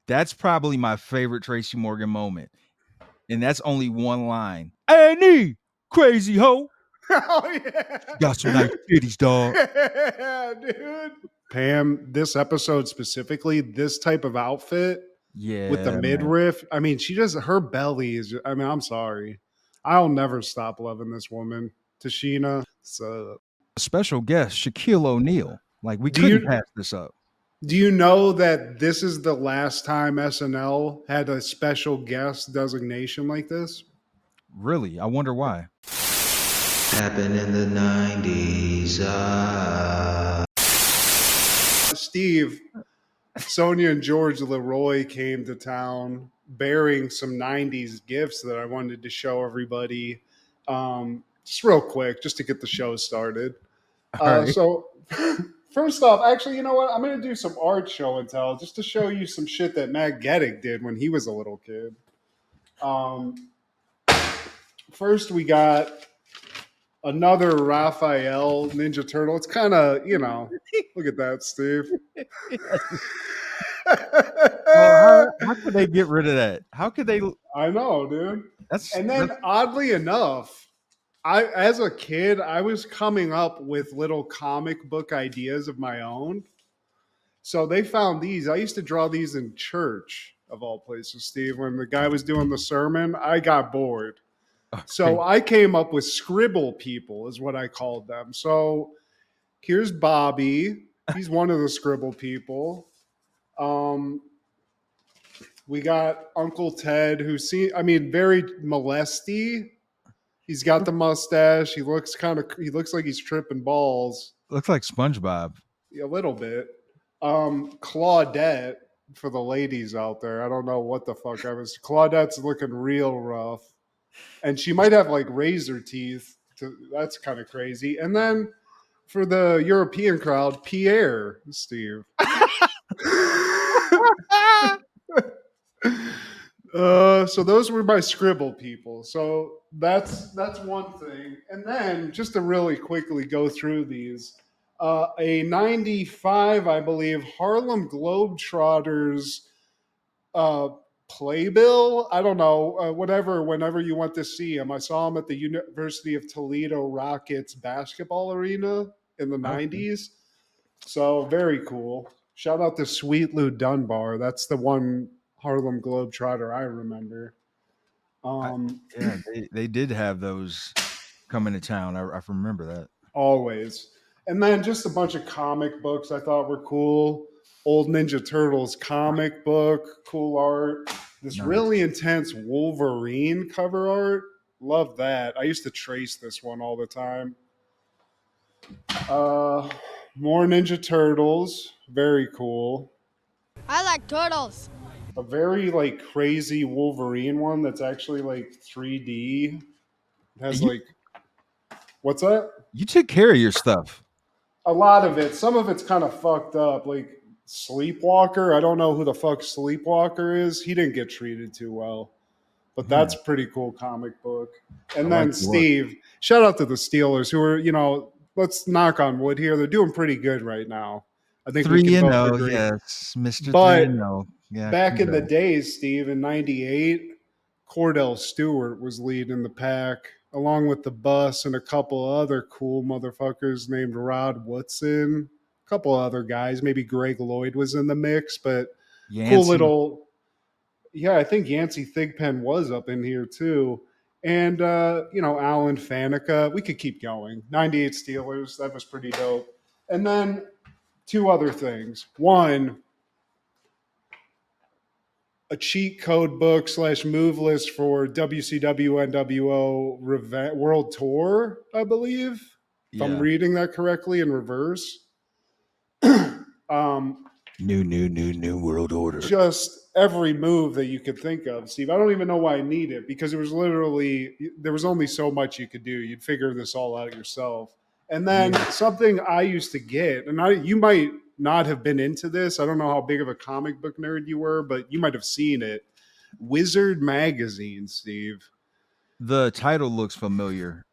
That's probably my favorite Tracy Morgan moment. And that's only one line. Annie, crazy hoe. Oh, yeah. Got some nice titties, dog. Yeah, dude. Pam, this episode specifically, this type of outfit with the Yeah, man. midriff. I mean, her belly is, I mean, I'm sorry. I'll never stop loving this woman. Tashina. So, Special guest, Shaquille O'Neal. Like, we do couldn't you pass this up. do you know that this is the last time SNL had a special guest designation like this? Really? I wonder why. Happened in the 90s. Steve, Sonia and George Leroy came to town bearing some 90s gifts that I wanted to show everybody. Just real quick, just to get the show started. Right. So, first off, actually, you know what? I'm going to do some art show and tell just to show you some shit that Matt Gettick did when he was a little kid. First, we got another Raphael Ninja Turtle. It's kind of, look at that, Steve. Well, how could they get rid of that? How could they? I know, dude. Oddly enough, as a kid, I was coming up with little comic book ideas of my own. So they found these. I used to draw these in church, of all places, Steve. When the guy was doing the sermon, I got bored. Okay. So I came up with scribble people, is what I called them. So here's Bobby. He's one of the scribble people. We got Uncle Ted, very molesty. He's got the mustache. He looks like he's tripping balls. Looks like SpongeBob. A little bit. Claudette, for the ladies out there. I don't know what the fuck I was. Claudette's looking real rough. And she might have like razor teeth. That's kind of crazy. And then for the European crowd, Pierre, Steve. So those were my scribble people. So that's one thing. And then just to really quickly go through these, a 95, I believe, Harlem Globetrotters playbill. I don't know, whenever you went to see him. I saw him at the University of Toledo Rockets basketball arena in the 90s. So very cool. Shout out to Sweet Lou Dunbar. That's the one Harlem Globetrotter I remember. They did have those come into town. I remember that. Always. And then just a bunch of comic books I thought were cool. Old Ninja Turtles comic book, cool art. This really intense Wolverine cover art. Love that. I used to trace this one all the time. More Ninja Turtles. Very cool. I like turtles. A very crazy Wolverine one that's actually 3D. It has what's that? You took care of your stuff. A lot of it. Some of it's kind of fucked up. Like Sleepwalker. I don't know who the fuck Sleepwalker is. He didn't get treated too well. But that's a pretty cool comic book. And then Steve, shout out to the Steelers who are, let's knock on wood here. They're doing pretty good right now. I think 3-0, yes, Mr. 3-0. Yeah, back in the days, Steve, in 98, Cordell Stewart was leading the pack, along with the Bus and a couple other cool motherfuckers named Rod Woodson, a couple other guys. Maybe Greg Lloyd was in the mix, but Yancey. Cool little... Yeah, I think Yancey Thigpen was up in here too. And, Alan Faneca. We could keep going. 98 Steelers. That was pretty dope. And then two other things. One, a cheat code book / move list for WCW NWO World Tour, I believe. If I'm reading that correctly in reverse. New world order. Just every move that you could think of, Steve. I don't even know why I need it because it was literally, there was only so much you could do. You'd figure this all out yourself. And then something I used to get, and you might not have been into this. I don't know how big of a comic book nerd you were, but you might have seen it. Wizard magazine, Steve. The title looks familiar.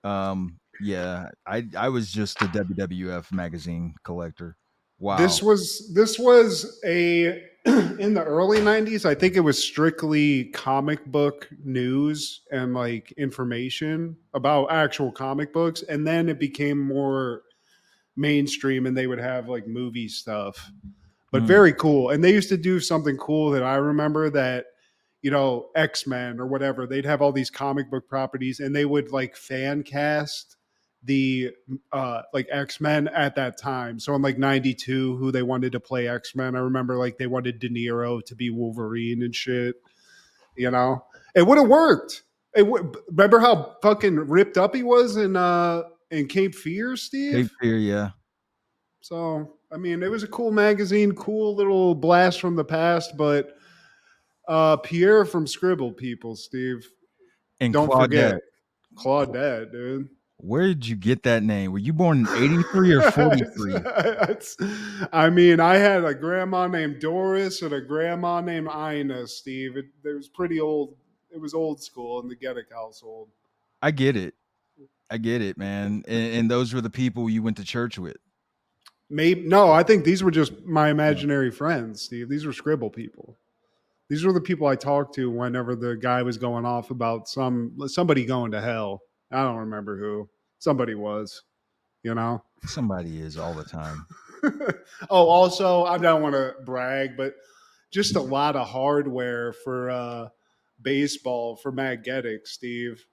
Yeah, I was just a WWF magazine collector. Wow. This was a in the early 90s, I think it was strictly comic book news and like information about actual comic books. And then it became more mainstream and they would have like movie stuff, but Mm. very cool. And they used to do something cool that I remember that, X-Men or whatever, they'd have all these comic book properties and they would like fan cast the like X-Men at that time. So in like 92, who they wanted to play X-Men, I remember like they wanted De Niro to be Wolverine and shit. It would have worked. Remember how fucking ripped up he was in Cape Fear, Cape Steve? Fear, yeah. So I mean, it was a cool magazine, cool little blast from the past. But Pierre from Scribble People, Steve, And don't Claudette. forget Claudette, dude. Where did you get that name? Were you born in 83 or 43? I mean, I had a grandma named Doris and a grandma named Ina, Steve. It was pretty old. It was old school in the Geddick household. I get it. I get it, man. And those were the people you went to church with. Maybe no, I think these were just my imaginary friends, Steve. These were Scribble People. These were the people I talked to whenever the guy was going off about somebody going to hell. I don't remember who. Somebody was, Somebody is all the time. Oh, also, I don't want to brag, but just a lot of hardware for baseball for Matt Geddick, Steve.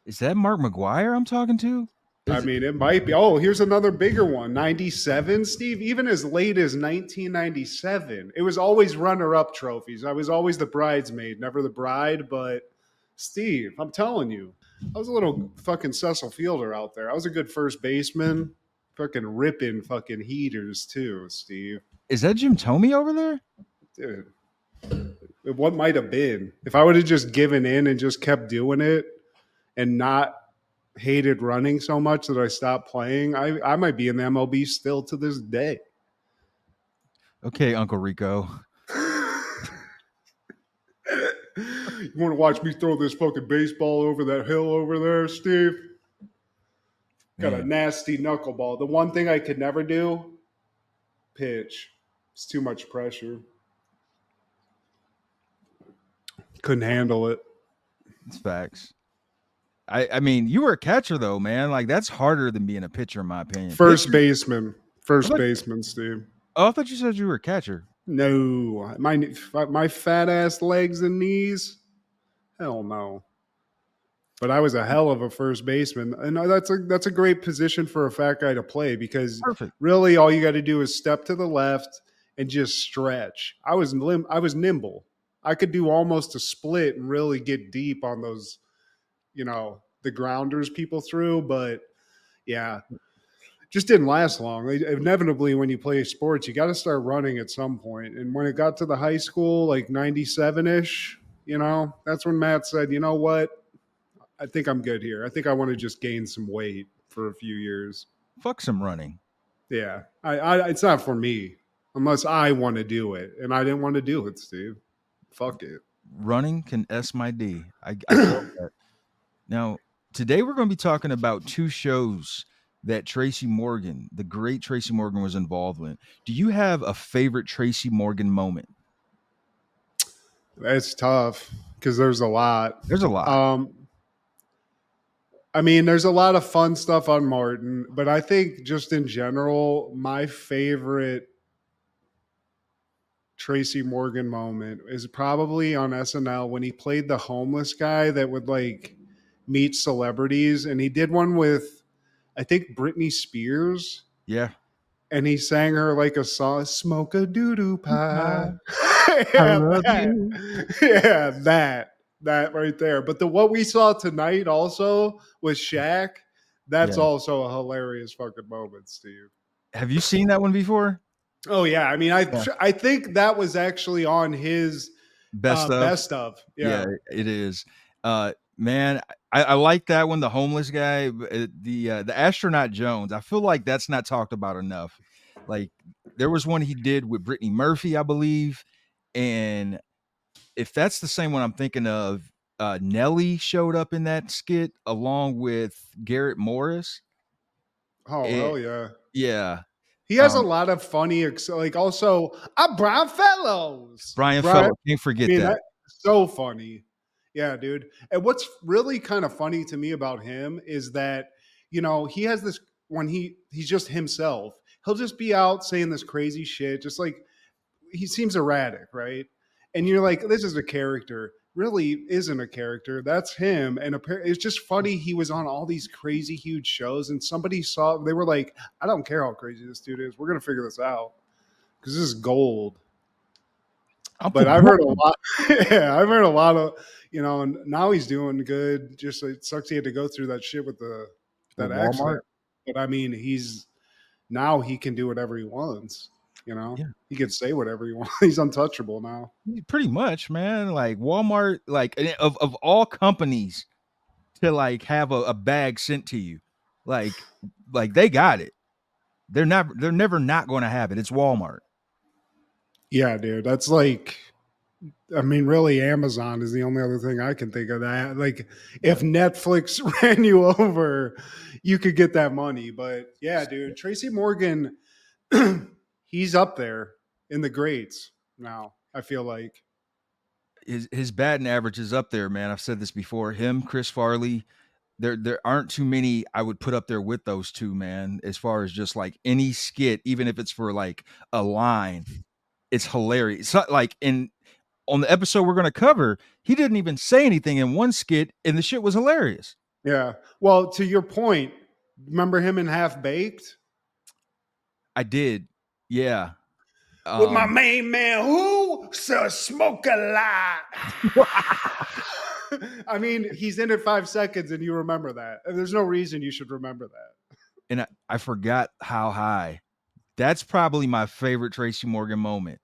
Is that Mark McGuire I'm talking to? I mean, it might be. Oh, here's another bigger one. 97, Steve. Even as late as 1997. It was always runner-up trophies. I was always the bridesmaid, never the bride. But, Steve, I'm telling you, I was a little fucking Cecil Fielder out there. I was a good first baseman. Fucking ripping fucking heaters, too, Steve. Is that Jim Tomey over there? Dude, what might have been. If I would have just given in and just kept doing it and not hated running so much that I stopped playing, I might be in the MLB still to this day. Okay, Uncle Rico. You want to watch me throw this fucking baseball over that hill over there, Steve? Got a nasty knuckleball. The one thing I could never do, pitch. It's too much pressure. Couldn't handle it. It's facts. I mean, you were a catcher though, man. Like that's harder than being a pitcher, in my opinion. First baseman, Steve. Oh, I thought you said you were a catcher. No, my fat ass legs and knees. Hell no. But I was a hell of a first baseman, and that's a great position for a fat guy to play because Perfect. really all you got to do is step to the left and just stretch. I was nimble. I could do almost a split and really get deep on those, the grounders people threw. But yeah, just didn't last long. Inevitably, when you play sports, you got to start running at some point. And when it got to the high school, like 97-ish, that's when Matt said, you know what? I think I'm good here. I think I want to just gain some weight for a few years. Fuck some running. Yeah. It's not for me unless I want to do it. And I didn't want to do it, Steve. Fuck it. Running can S my D. I love that. Now, today we're going to be talking about two shows that Tracy Morgan, the great Tracy Morgan, was involved with. Do you have a favorite Tracy Morgan moment? That's tough because there's a lot. There's a lot. I mean, there's a lot of fun stuff on Martin, but I think just in general, my favorite Tracy Morgan moment is probably on SNL when he played the homeless guy that would like meet celebrities. And he did one with, I think, Britney Spears. Yeah. And he sang her like a song, Smoke a Doo-Doo Pie. I love you. Yeah, that right there. But what we saw tonight also with Shaq, that's also a hilarious fucking moment, Steve. Have you seen that one before? Oh yeah, I mean, I think that was actually on his best of. Yeah, it is. Man, I like that one. The homeless guy, the astronaut Jones. I feel like that's not talked about enough. Like there was one he did with Brittany Murphy, I believe, and if that's the same one I'm thinking of, Nelly showed up in that skit along with Garrett Morris. Oh, hell yeah. Yeah. He has a lot of funny, like also, I'm Brian Fellows. Brian Brian, Fellow, can't forget I mean, that. that's so funny. Yeah, dude. And what's really kind of funny to me about him is that, he has this when he's just himself. He'll just be out saying this crazy shit, just like he seems erratic, right? And you're like, this is a character. Really isn't a character. That's him. And it's just funny. He was on all these crazy, huge shows, and somebody saw. They were like, I don't care how crazy this dude is. We're gonna figure this out because this is gold. But I've heard a lot. Yeah, I've heard a lot of, and now he's doing good. Just it sucks he had to go through that shit with that accident. But I mean, now he can do whatever he wants. Yeah. He can say whatever he wants. He's untouchable now. Pretty much, man. Like Walmart, like of all companies to like have a bag sent to you, like they got it. They're never not going to have it. It's Walmart. Yeah, dude. That's like, I mean, really, Amazon is the only other thing I can think of that. Like, if Netflix ran you over, you could get that money. But yeah, dude, Tracy Morgan, he's up there in the greats now, I feel like. His batting average is up there, man. I've said this before. Him, Chris Farley, there aren't too many I would put up there with those two, man. As far as just like any skit, even if it's for like a line, it's hilarious. It's like on the episode we're going to cover, he didn't even say anything in one skit, and the shit was hilarious. Yeah. Well, to your point, remember him in Half Baked? I did. Yeah. With my main man, who? Sir Smoke a Lot. I mean, he's in it 5 seconds and you remember that. And there's no reason you should remember that. And I forgot how high. That's probably my favorite Tracy Morgan moment.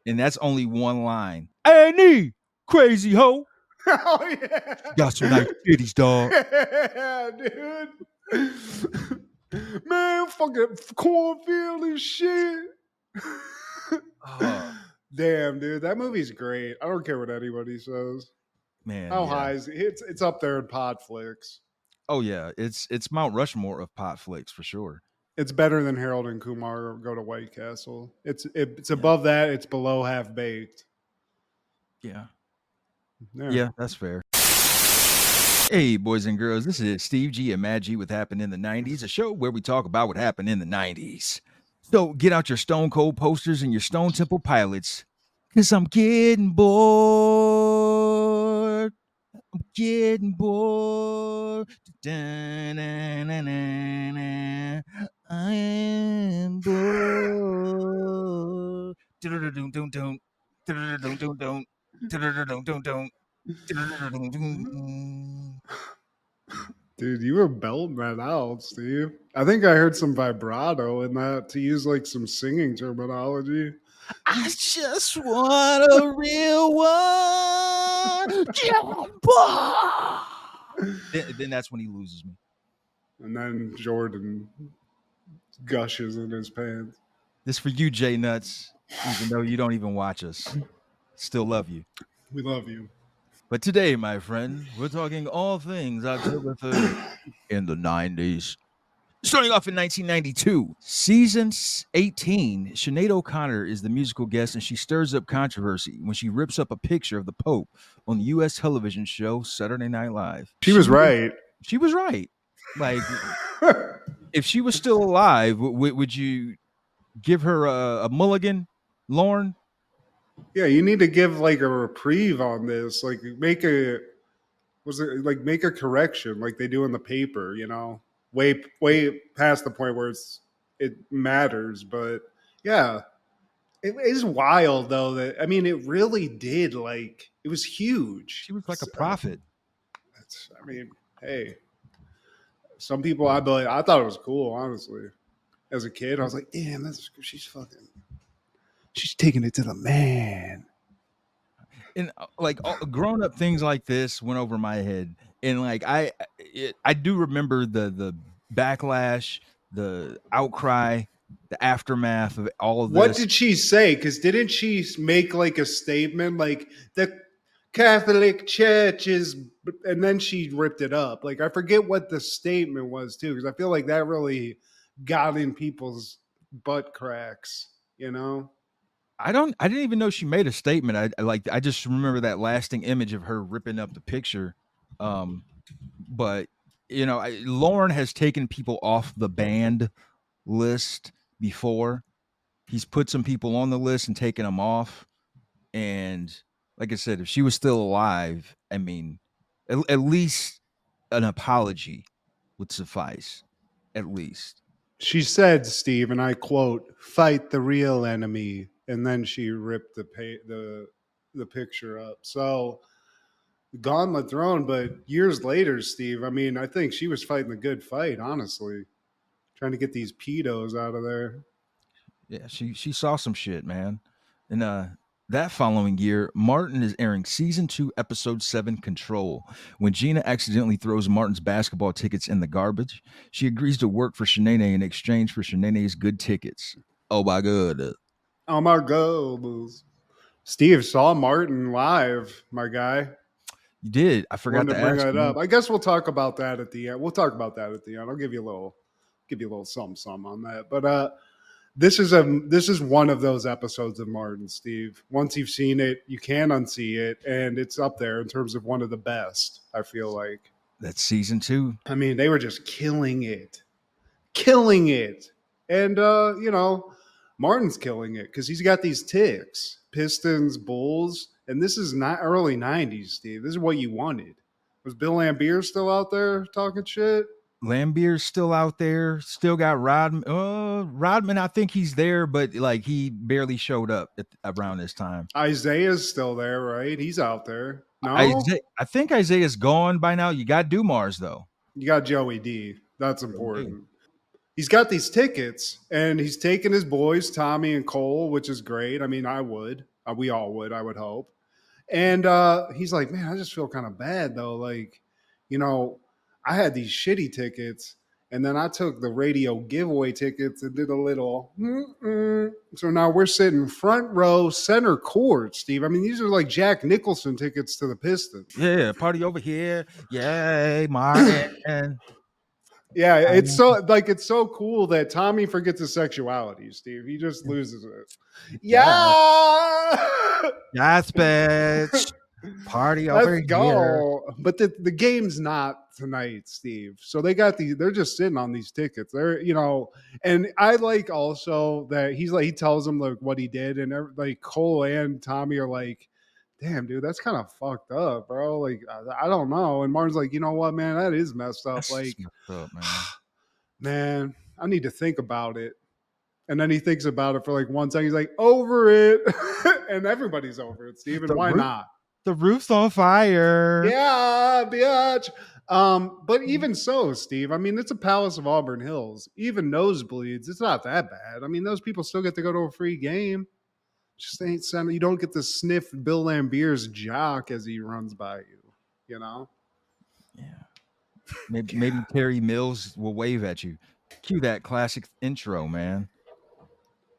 And that's only one line. A&E, crazy hoe. Oh, yeah. Got some nice titties, dog. Yeah, dude. Man, fucking cornfield and shit. Damn, dude. That movie's great. I don't care what anybody says. Man. How high is it? It's up there in pod flicks. Oh, yeah. It's Mount Rushmore of pot flicks for sure. It's better than Harold and Kumar Go to White Castle. It's above that. It's below Half Baked. Yeah. Yeah, that's fair. Hey, boys and girls, this is Steve G and Mad G with Happened in the 90s, a show where we talk about what happened in the 90s. So get out your Stone Cold posters and your Stone Temple Pilots, because I'm getting bored. I'm getting bored. Da-na-na-na-na. I am bored. Da-da-da-dum-dum-dum. Da-da-da-dum-dum-dum. Dude, you were belting that out, Steve. I think I heard some vibrato in that, to use like some singing terminology. I just want a real one. Then that's when he loses me. And then Jordan gushes in his pants. This for you, J Nuts, even though you don't even watch us. Still love you. We love you. But today, my friend, we're talking all things October 3rd in the 90s. Starting off in 1992, season 18, Sinead O'Connor is the musical guest, and she stirs up controversy when she rips up a picture of the Pope on the U.S. television show Saturday Night Live. She was right. She was right. Like, if she was still alive, would you give her a mulligan, Lauren? Yeah, you need to give like a reprieve on this. Like make a correction like they do in the paper, way past the point where it matters. But yeah, it is wild though that, I mean, it really did, like, it was huge. She was like a prophet. I mean, hey, some people, I thought it was cool, honestly. As a kid, I was like, damn, she's taking it to the man. And like grown up things like this went over my head, and like I do remember the backlash, the outcry, the aftermath of all of this. What did she say? Because didn't she make like a statement like the Catholic Church is, and then she ripped it up. Like, I forget what the statement was too, because I feel like that really got in people's butt cracks, you know? I didn't even know she made a statement. I just remember that lasting image of her ripping up the picture. But Lauren has taken people off the banned list before. He's put some people on the list and taken them off. And like I said, if she was still alive, I mean, at least an apology would suffice. At least. She said, Steve, and I quote, "Fight the real enemy," and then she ripped the picture up. So gauntlet thrown, but years later, Steve, I mean, I think she was fighting the good fight, honestly, trying to get these pedos out of there. Yeah, she saw some shit, man. And that following year, Martin is airing season 2, episode 7, Control. When Gina accidentally throws Martin's basketball tickets in the garbage, she agrees to work for Sheneneh in exchange for Sheneneh's good tickets. Oh my god. Oh my god, Steve saw Martin live, my guy. You did. I forgot Wanted to to bring ask that you. up. I guess we'll talk about that at the end. We'll talk about that at the end. I'll give you a little something on that. But this is one of those episodes of Martin, Steve. Once you've seen it, you can unsee it, and it's up there in terms of one of the best, I feel like. That's season 2. I mean, they were just killing it. And Martin's killing it because he's got these ticks, Pistons, Bulls, and this is not early 90s, Steve. This is what you wanted. Was Bill Lambier still out there talking shit? Lambier's still out there. Still got Rodman. Rodman, I think he's there, but like he barely showed up around this time. Isaiah's still there, right? He's out there. No, I think Isaiah's gone by now. You got Dumars though. you got Joey D. That's important. He's got these tickets, and he's taking his boys, Tommy and Cole, which is great. I mean, I would. We all would, I would hope. And he's like, man, I just feel kind of bad, though. Like, I had these shitty tickets, and then I took the radio giveaway tickets and did a little. So now we're sitting front row, center court, Steve. I mean, these are like Jack Nicholson tickets to the Pistons. Yeah, party over here. Yay, Martin. Yeah, it's so cool that Tommy forgets his sexuality, Steve. He just loses it. Yeah. Yes, bitch. Party over Let's go. But the game's not tonight, Steve. So they're just sitting on these tickets. They're, and I like also that he tells them like what he did, and like Cole and Tommy are like, damn, dude, that's kind of fucked up, bro. Like, I don't know. And Martin's like, you know what, man, that is messed up. That's like, messed up, man, I need to think about it. And then he thinks about it for like 1 second. He's like, over it. And everybody's over it, Steven. Why not? The roof's on fire. Yeah, bitch. But even so, Steve, I mean, it's a Palace of Auburn Hills. Even nosebleeds, it's not that bad. I mean, those people still get to go to a free game. Just ain't sounding. You don't get to sniff Bill Lambier's jock as he runs by you. Yeah. Maybe Terry Mills will wave at you. Cue that classic intro, man.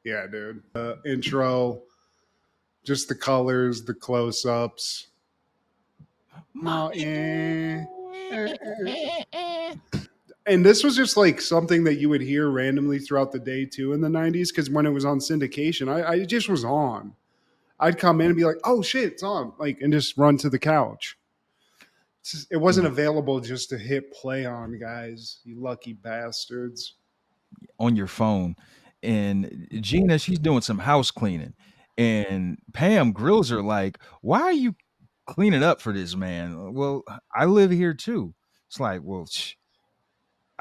Yeah, dude. Intro, just the colors, the close-ups. And this was just like something that you would hear randomly throughout the day too in the 90s, because when it was on syndication, I just was on. I'd come in and be like, oh shit, it's on, like, and just run to the couch. It wasn't available just to hit play on, guys. You lucky bastards. On your phone. And Gina, she's doing some house cleaning. And Pam grills her like, why are you cleaning up for this man? Well, I live here too. It's like, well,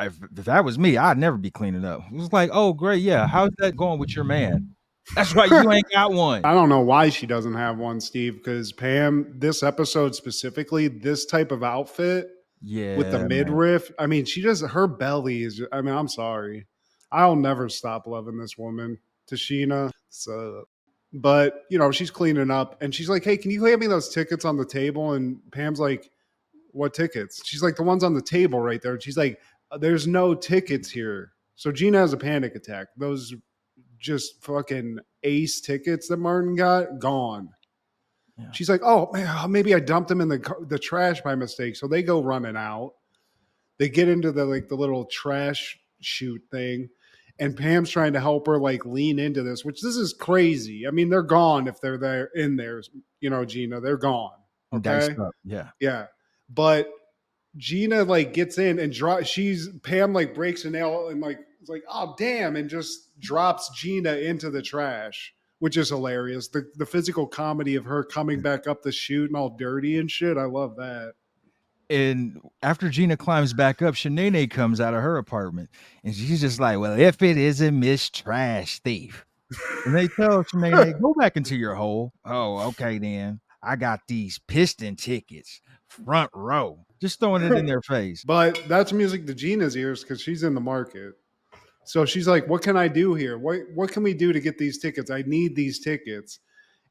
if that was me, I'd never be cleaning up. It was like, oh, great. Yeah. How's that going with your man? That's right. You ain't got one. I don't know why she doesn't have one, Steve, because Pam, this episode specifically, this type of outfit with the midriff, I mean, her belly is, I mean, I'm sorry. I'll never stop loving this woman, Tashina. So, but, she's cleaning up and she's like, hey, can you hand me those tickets on the table? And Pam's like, what tickets? She's like, the ones on the table right there. And she's like, there's no tickets here. So Gina has a panic attack. Those just fucking ace tickets that Martin got, gone. Yeah. She's like, oh, man, maybe I dumped them in the trash by mistake. So they go running out. They get into the little trash chute thing. And Pam's trying to help her like lean into this, which this is crazy. I mean, they're gone if they're there in there, Gina, they're gone. Diced Okay. up. Yeah. Yeah. But Gina like gets in and Pam like breaks a nail and like it's like, oh damn, and just drops Gina into the trash, which is hilarious. The physical comedy of her coming back up the chute and all dirty and shit. I love that. And after Gina climbs back up, Sheneneh comes out of her apartment and she's just like, well, if it isn't Miss Trash Thief. And they tell Sheneneh, go back into your hole. Oh, okay then. I got these piston tickets, front row. Just throwing it in their face. But that's music to Gina's ears because she's in the market. So she's like, what can I do here? What can we do to get these tickets? I need these tickets.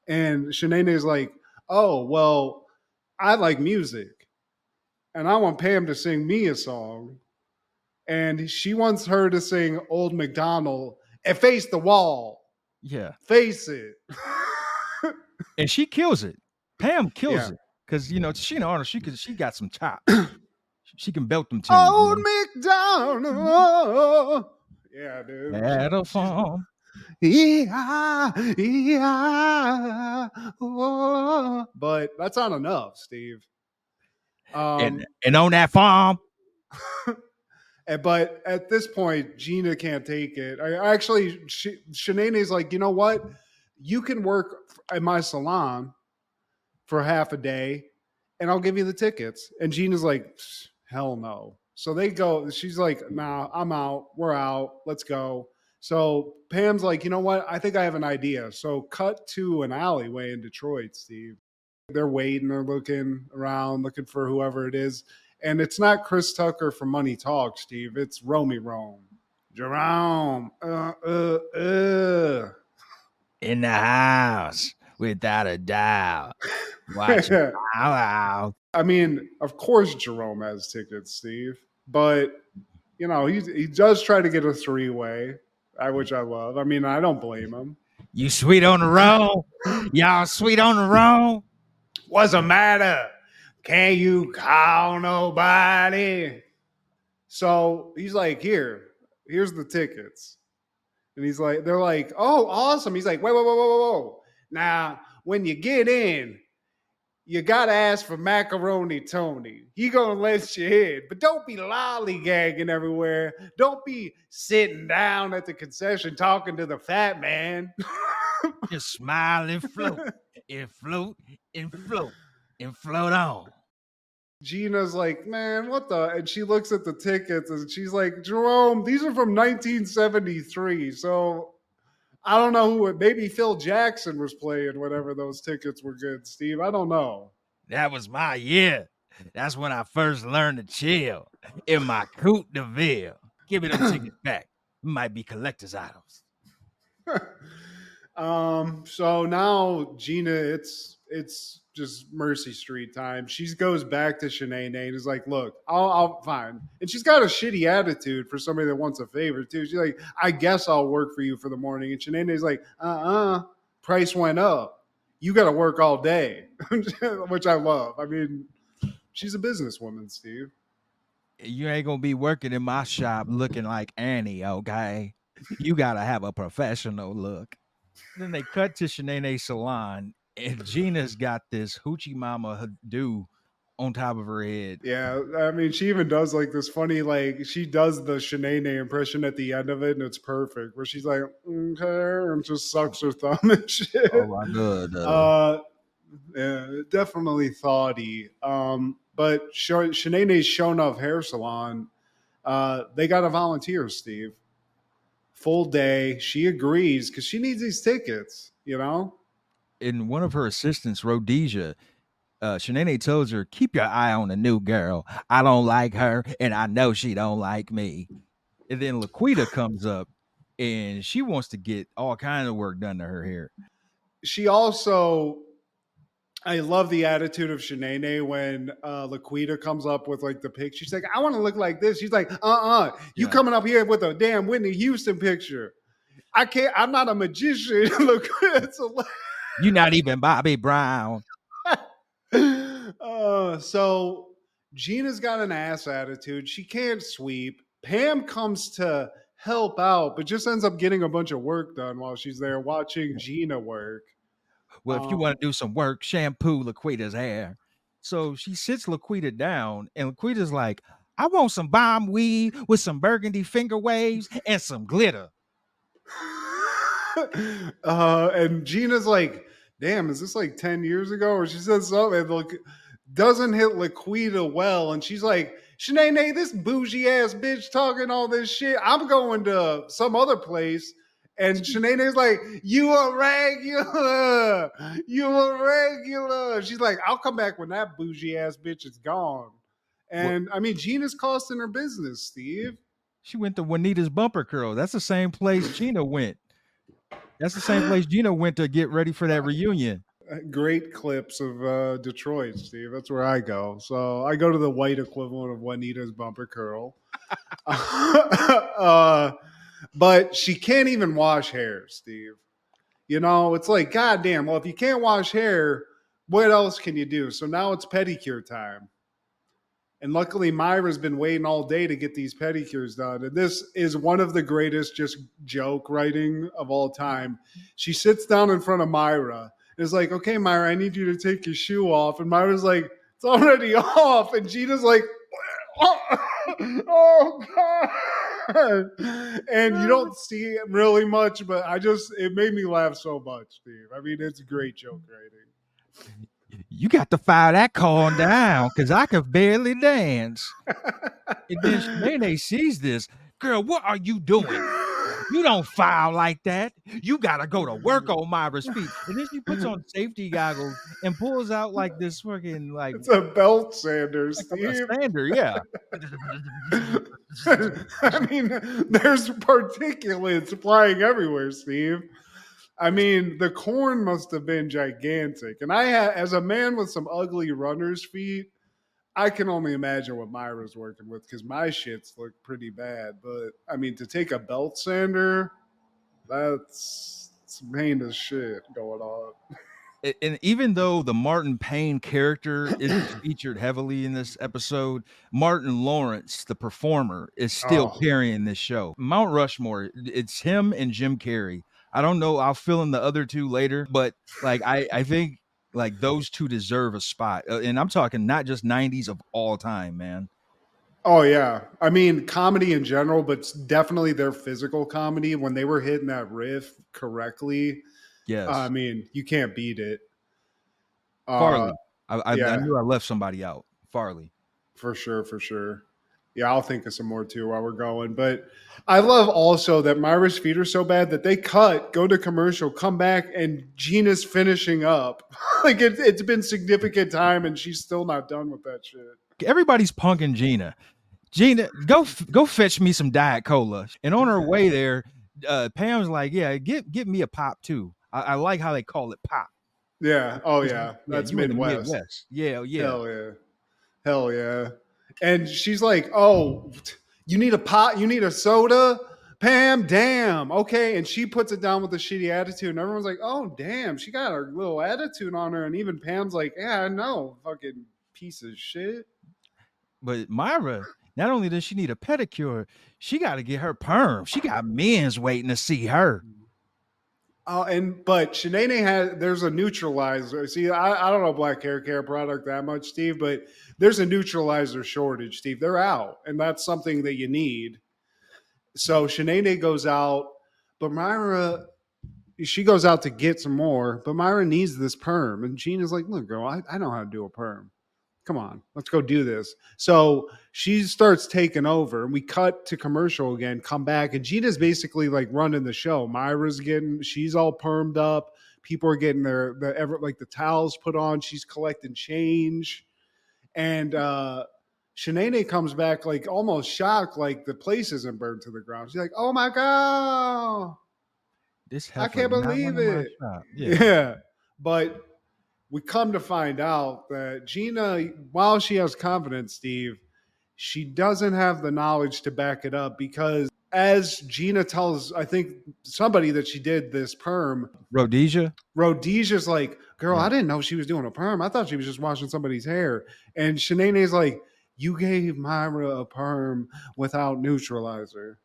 And Sheneneh is like, oh, well, I like music. And I want Pam to sing me a song. And she wants her to sing Old MacDonald and face the wall. Yeah. Face it. And she kills it. Pam kills Yeah. it. Because, Sheena Arnold, she got some chops. She can belt them tunes. Old MacDonald. Yeah, dude. At a farm. Yeah. Oh. But that's not enough, Steve. And on that farm. But at this point, Gina can't take it. Sheneneh's like, you know what? You can work at my salon for half a day and I'll give you the tickets. And Gina's like, hell no. So they go. She's like, nah, I'm out. We're out. Let's go. So Pam's like, you know what? I think I have an idea. So cut to an alleyway in Detroit, Steve. They're waiting. They're looking around, looking for whoever it is. And it's not Chris Tucker from Money Talk, Steve. It's Romy Rome. Jerome. In the house, without a doubt. Watch it. Out. I mean, of course Jerome has tickets, Steve. But, he does try to get a three-way, which I love. I mean, I don't blame him. You sweet on the road? Y'all sweet on the road? What's the matter? Can you call nobody? So he's like, here's the tickets. And they're like, oh, awesome. He's like, whoa. Now, when you get in, you got to ask for Macaroni Tony. He going to let you in. But don't be lollygagging everywhere. Don't be sitting down at the concession talking to the fat man. Just smile and float. And float and float. And float on. Gina's like, man, what the? And she looks at the tickets and she's like, Jerome, these are from 1973. So I don't know who maybe Phil Jackson was playing whenever those tickets were good, Steve. I don't know. That was my year. That's when I first learned to chill in my Coupe de Ville. Give me them tickets back. It might be collector's items. So now Gina, it's just Mercy Street time. She goes back to Sheneneh and is like, look, I'll fine. And she's got a shitty attitude for somebody that wants a favor too. She's like, I guess I'll work for you for the morning. And Sheneneh's like, price went up. You got to work all day, which I love. I mean, she's a businesswoman, Steve. You ain't going to be working in my shop looking like Annie, okay? You got to have a professional look. Then they cut to Sheneneh's salon, and Gina's got this hoochie mama do on top of her head. Yeah, I mean, she even does like this funny, like she does the Sheneneh impression at the end of it, and it's perfect. Where she's like, okay, and just sucks her thumb and shit. Oh my god. Yeah, definitely thoughty. But Sheneneh's Shonuff hair salon, they got a volunteer, Steve. Full day. She agrees because she needs these tickets, And one of her assistants, Rhodesia, Sheneneh tells her, keep your eye on the new girl. I don't like her, and I know she don't like me. And then Laquita comes up, and she wants to get all kinds of work done to her hair. She also, I love the attitude of Sheneneh when Laquita comes up with like the picture. She's like, I want to look like this. She's like, you coming up here with a damn Whitney Houston picture. I can't, I'm not a magician. Look, you're not even Bobby Brown. So Gina's got an ass attitude. She can't sweep. Pam comes to help out, but just ends up getting a bunch of work done while she's there watching Gina work. Well, if you want to do some work, shampoo Laquita's hair. So she sits Laquita down, and Laquita's like, I want some bomb weed with some burgundy finger waves and some glitter. And Gina's like, damn, is this like 10 years ago? Or she says something and look, doesn't hit Laquita well. And she's like, Sheneneh, this bougie ass bitch talking all this shit. I'm going to some other place. And Sheneneh's like, you a regular. You a regular. She's like, I'll come back when that bougie ass bitch is gone. And I mean, Gina's costing her business, Steve. She went to Juanita's Bumper Curl. That's the same place Gina went. That's the same place Gina went to get ready for that reunion. Great clips of Detroit, Steve. That's where I go. So I go to the white equivalent of Juanita's Bumper Curl. But she can't even wash hair, Steve. You know, it's like, goddamn, well, if you can't wash hair, what else can you do? So now it's pedicure time. And luckily, Myra's been waiting all day to get these pedicures done. And this is one of the greatest just joke writing of all time. She sits down in front of Myra. And is like, okay, Myra, I need you to take your shoe off. And Myra's like, it's already off. And Gina's like, oh, God. And you don't see it really much, but it made me laugh so much, Steve. I mean, it's great joke writing. You got to file that corn down because I could barely dance. And then Sheneneh sees this. Girl, what are you doing? You don't file like that. You got to go to work on Myra's feet. And then she puts on safety goggles and pulls out like this fucking like. It's a belt sander, like Steve. A sander, yeah. I mean, there's particulates flying everywhere, Steve. I mean, the corn must have been gigantic. And as a man with some ugly runner's feet, I can only imagine what Myra's working with because my shits look pretty bad. But I mean, to take a belt sander, that's some heinous shit going on. And even though the Martin Payne character isn't featured heavily in this episode, Martin Lawrence, the performer, is still carrying this show. Mount Rushmore, it's him and Jim Carrey. I don't know. I'll fill in the other two later, but like I think like those two deserve a spot. And I'm talking not just 90s of all time, man. Oh, yeah. I mean, comedy in general, but definitely their physical comedy when they were hitting that riff correctly. Yes. I mean, you can't beat it. Farley. I knew I left somebody out. Farley. For sure. Yeah, I'll think of some more too while we're going. But I love also that Myra's feet are so bad that they go to commercial, come back, and Gina's finishing up. Like it's been significant time, and she's still not done with that shit. Everybody's punking Gina. Gina, go fetch me some Diet Cola. And on her way there, Pam's like, yeah, get me a pop too. I like how they call it pop. Yeah. Oh, yeah. That's Midwest. Yeah. Hell yeah. And she's like, oh, you need a pot? You need a soda? Pam, damn. Okay. And she puts it down with a shitty attitude. And everyone's like, oh, damn. She got a little attitude on her. And even Pam's like, yeah, I know. Fucking piece of shit. But Myra, not only does she need a pedicure, she got to get her perm. She got men's waiting to see her. But Sheneneh there's a neutralizer. See, I don't know black hair care product that much, Steve, but there's a neutralizer shortage, Steve. They're out, and that's something that you need. So Sheneneh goes out, but Myra, she goes out to get some more, but Myra needs this perm. And Gina's like, look, girl, I know how to do a perm. Come on, let's go do this. So she starts taking over, and we cut to commercial again, come back, and Gina's basically like running the show. She's all permed up. People are getting the towels put on. She's collecting change. And Sheneneh comes back like almost shocked, like the place isn't burned to the ground. She's like, oh my God. I can't believe it. Yeah. But we come to find out that Gina, while she has confidence, Steve, she doesn't have the knowledge to back it up because as Gina tells, I think somebody that she did this perm. Rhodesia's like, girl, I didn't know she was doing a perm. I thought she was just washing somebody's hair. And Sheneneh's like, you gave Myra a perm without neutralizer.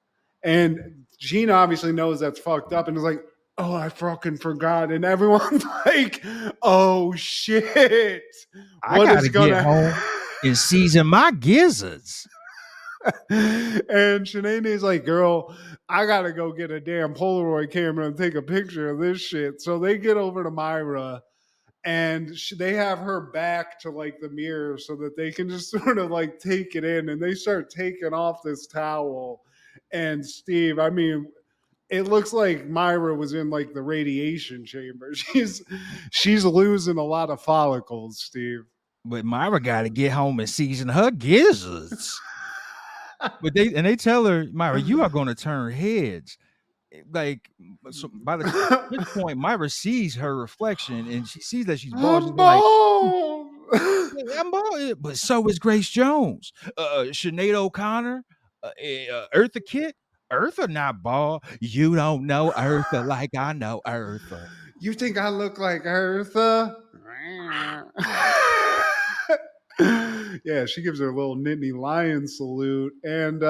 And Gina obviously knows that's fucked up and is like, oh, I fucking forgot. And everyone's like, oh shit. I What is gotta get gonna home and season my gizzards. And Sheneneh's like, girl, I gotta go get a damn Polaroid camera and take a picture of this shit. So they get over to Myra and they have her back to like the mirror so that they can just sort of like take it in, and they start taking off this towel. And Steve, I mean, it looks like Myra was in like the radiation chamber. She's losing a lot of follicles, Steve. But Myra gotta get home and season her gizzards. But they tell her, Myra, you are gonna turn heads. Like, so by this point, Myra sees her reflection and she sees that she's bald. She's I'm like, bald. "Yeah, I'm bald," but so is Grace Jones, Sinead O'Connor, Eartha Kitt. Eartha not bald. You don't know Eartha like I know Eartha. You think I look like Eartha? Yeah, she gives her a little Nittany Lion salute. And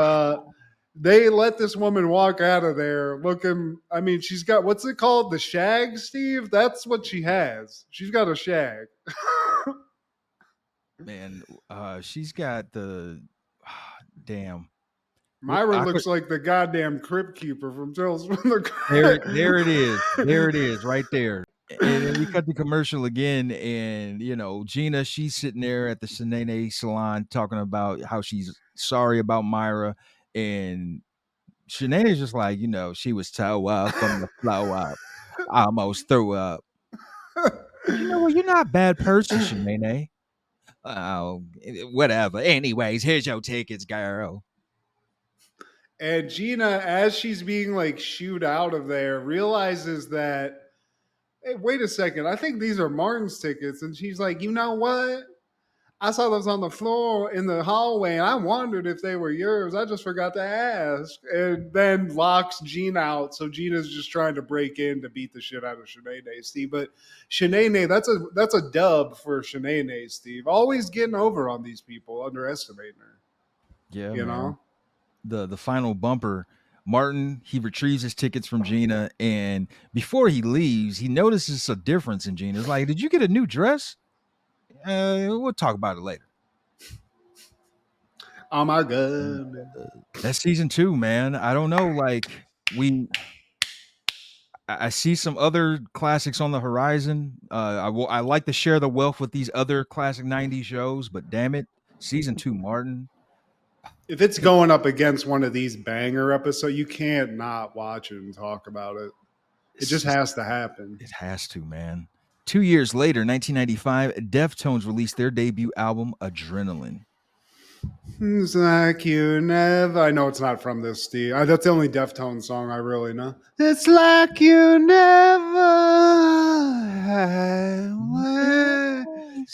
they let this woman walk out of there looking, I mean, she's got, what's it called? The shag, Steve? That's what she has. She's got a shag. Man, she's got the damn. Myra looks like the goddamn crypt keeper from Tales from the There it is. There it is, right there. And then we cut the commercial again, and Gina, she's sitting there at the Sheneneh salon talking about how she's sorry about Myra, and Sheneneh's just like, she was toe up from the flow up. I almost threw up. Well, you're not a bad person, Sheneneh. Oh, whatever. Anyways, here's your tickets, girl. And Gina, as she's being like shooed out of there, realizes that, hey, wait a second, I think these are Martin's tickets. And she's like, you know what? I saw those on the floor in the hallway and I wondered if they were yours. I just forgot to ask. And then locks Gina out. So Gina's just trying to break in to beat the shit out of Sheneneh, Steve. But Sheneneh, that's a dub for Sheneneh, Steve. Always getting over on these people, underestimating her. Yeah, you know? The final bumper, Martin, he retrieves his tickets from Gina, and before he leaves, he notices a difference in Gina. It's like, did you get a new dress? We'll talk about it later. Oh my god. That's season 2, man. I don't know, like I see some other classics on the horizon. I like to share the wealth with these other classic 90s shows, but damn it, season 2, Martin. If it's going up against one of these banger episodes, you can't not watch it and talk about it. It just has to happen. It has to, man. 2 years later, 1995, Deftones released their debut album, Adrenaline. It's like you never. I know it's not from this, Steve. That's the only Deftones song I really know. It's like you never.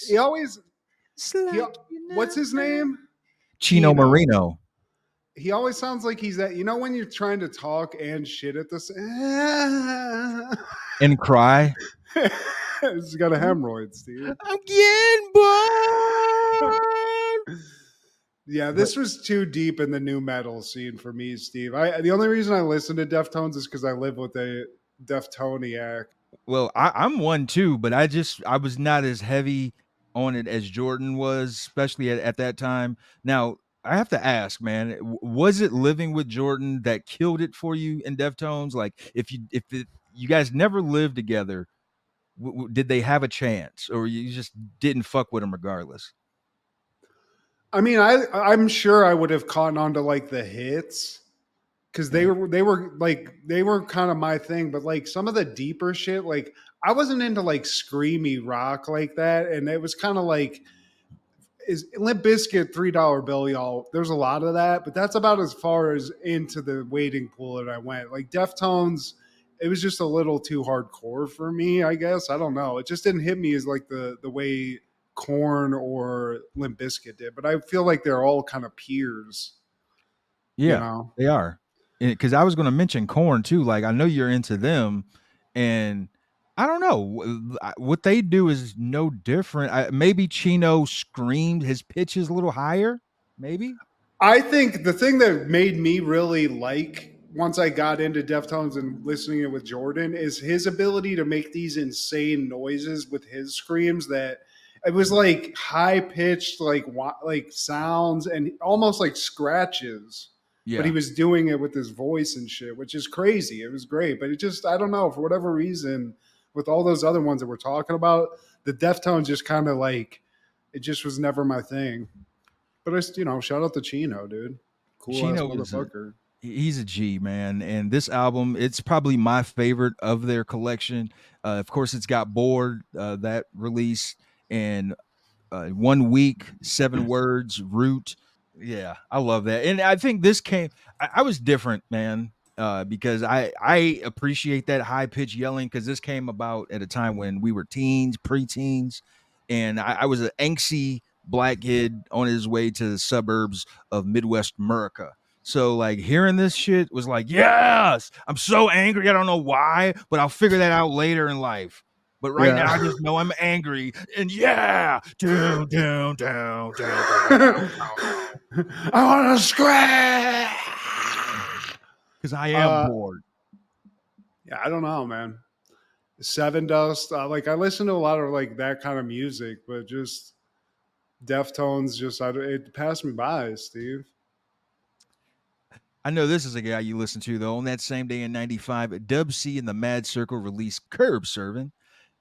He always. What's his name? Chino Marino. He always sounds like he's at, when you're trying to talk and shit at the and cry. He's got a hemorrhoid, Steve. I'm getting bored. Yeah, this was too deep in the new metal scene for me, Steve. The only reason I listen to Deftones is because I live with a Deftoniac. Well, I'm one too, but I was not as heavy on it as Jordan was, especially at that time. Now, I have to ask, man, was it living with Jordan that killed it for you in Deftones? Like, if you guys never lived together, did they have a chance, or you just didn't fuck with them regardless? I mean, I'm sure I would have caught on to like the hits because they were kind of my thing, but like some of the deeper shit, like I wasn't into like screamy rock like that, and it was kind of like. Is Limp Bizkit $3 bill, y'all. There's a lot of that, but that's about as far as into the wading pool that I went. Like Deftones, it was just a little too hardcore for me, I guess. I don't know. It just didn't hit me as like the way Korn or Limp Bizkit did. But I feel like they're all kind of peers. Yeah, they are. Because I was going to mention Korn too. Like, I know you're into them, and I don't know. What they do is no different. Maybe Chino screamed. His pitch is a little higher, maybe. I think the thing that made me really like once I got into Deftones and listening it with Jordan is his ability to make these insane noises with his screams that it was like high pitched like sounds and almost like scratches. But he Yeah. was doing it with his voice and shit, which is crazy. It was great, but it just I don't know for whatever reason with all those other ones that we're talking about, the Deftones just kind of like it just was never my thing. But it's shout out to Chino, dude. Cool ass Chino is motherfucker. he's a G, man. And this album, it's probably my favorite of their collection. Of course, it's got Bored, that release, and 1 week, 7 words, Root. Yeah, I love that. And I think this came, I was different, man. Because I appreciate that high pitch yelling because this came about at a time when we were teens, preteens, and I was an angsty black kid on his way to the suburbs of Midwest America. So like hearing this shit was like, yes, I'm so angry. I don't know why, but I'll figure that out later in life. But right now, I just know I'm angry, and yeah, down, down, down, down, down, I want to scratch because I am bored. Yeah, I don't know, man. Seven Dust, like I listen to a lot of like that kind of music, but just Deftones, it passed me by, Steve. I know this is a guy you listen to though. On that same day in '95, Dub C and the Mad Circle released "Curb Serving,"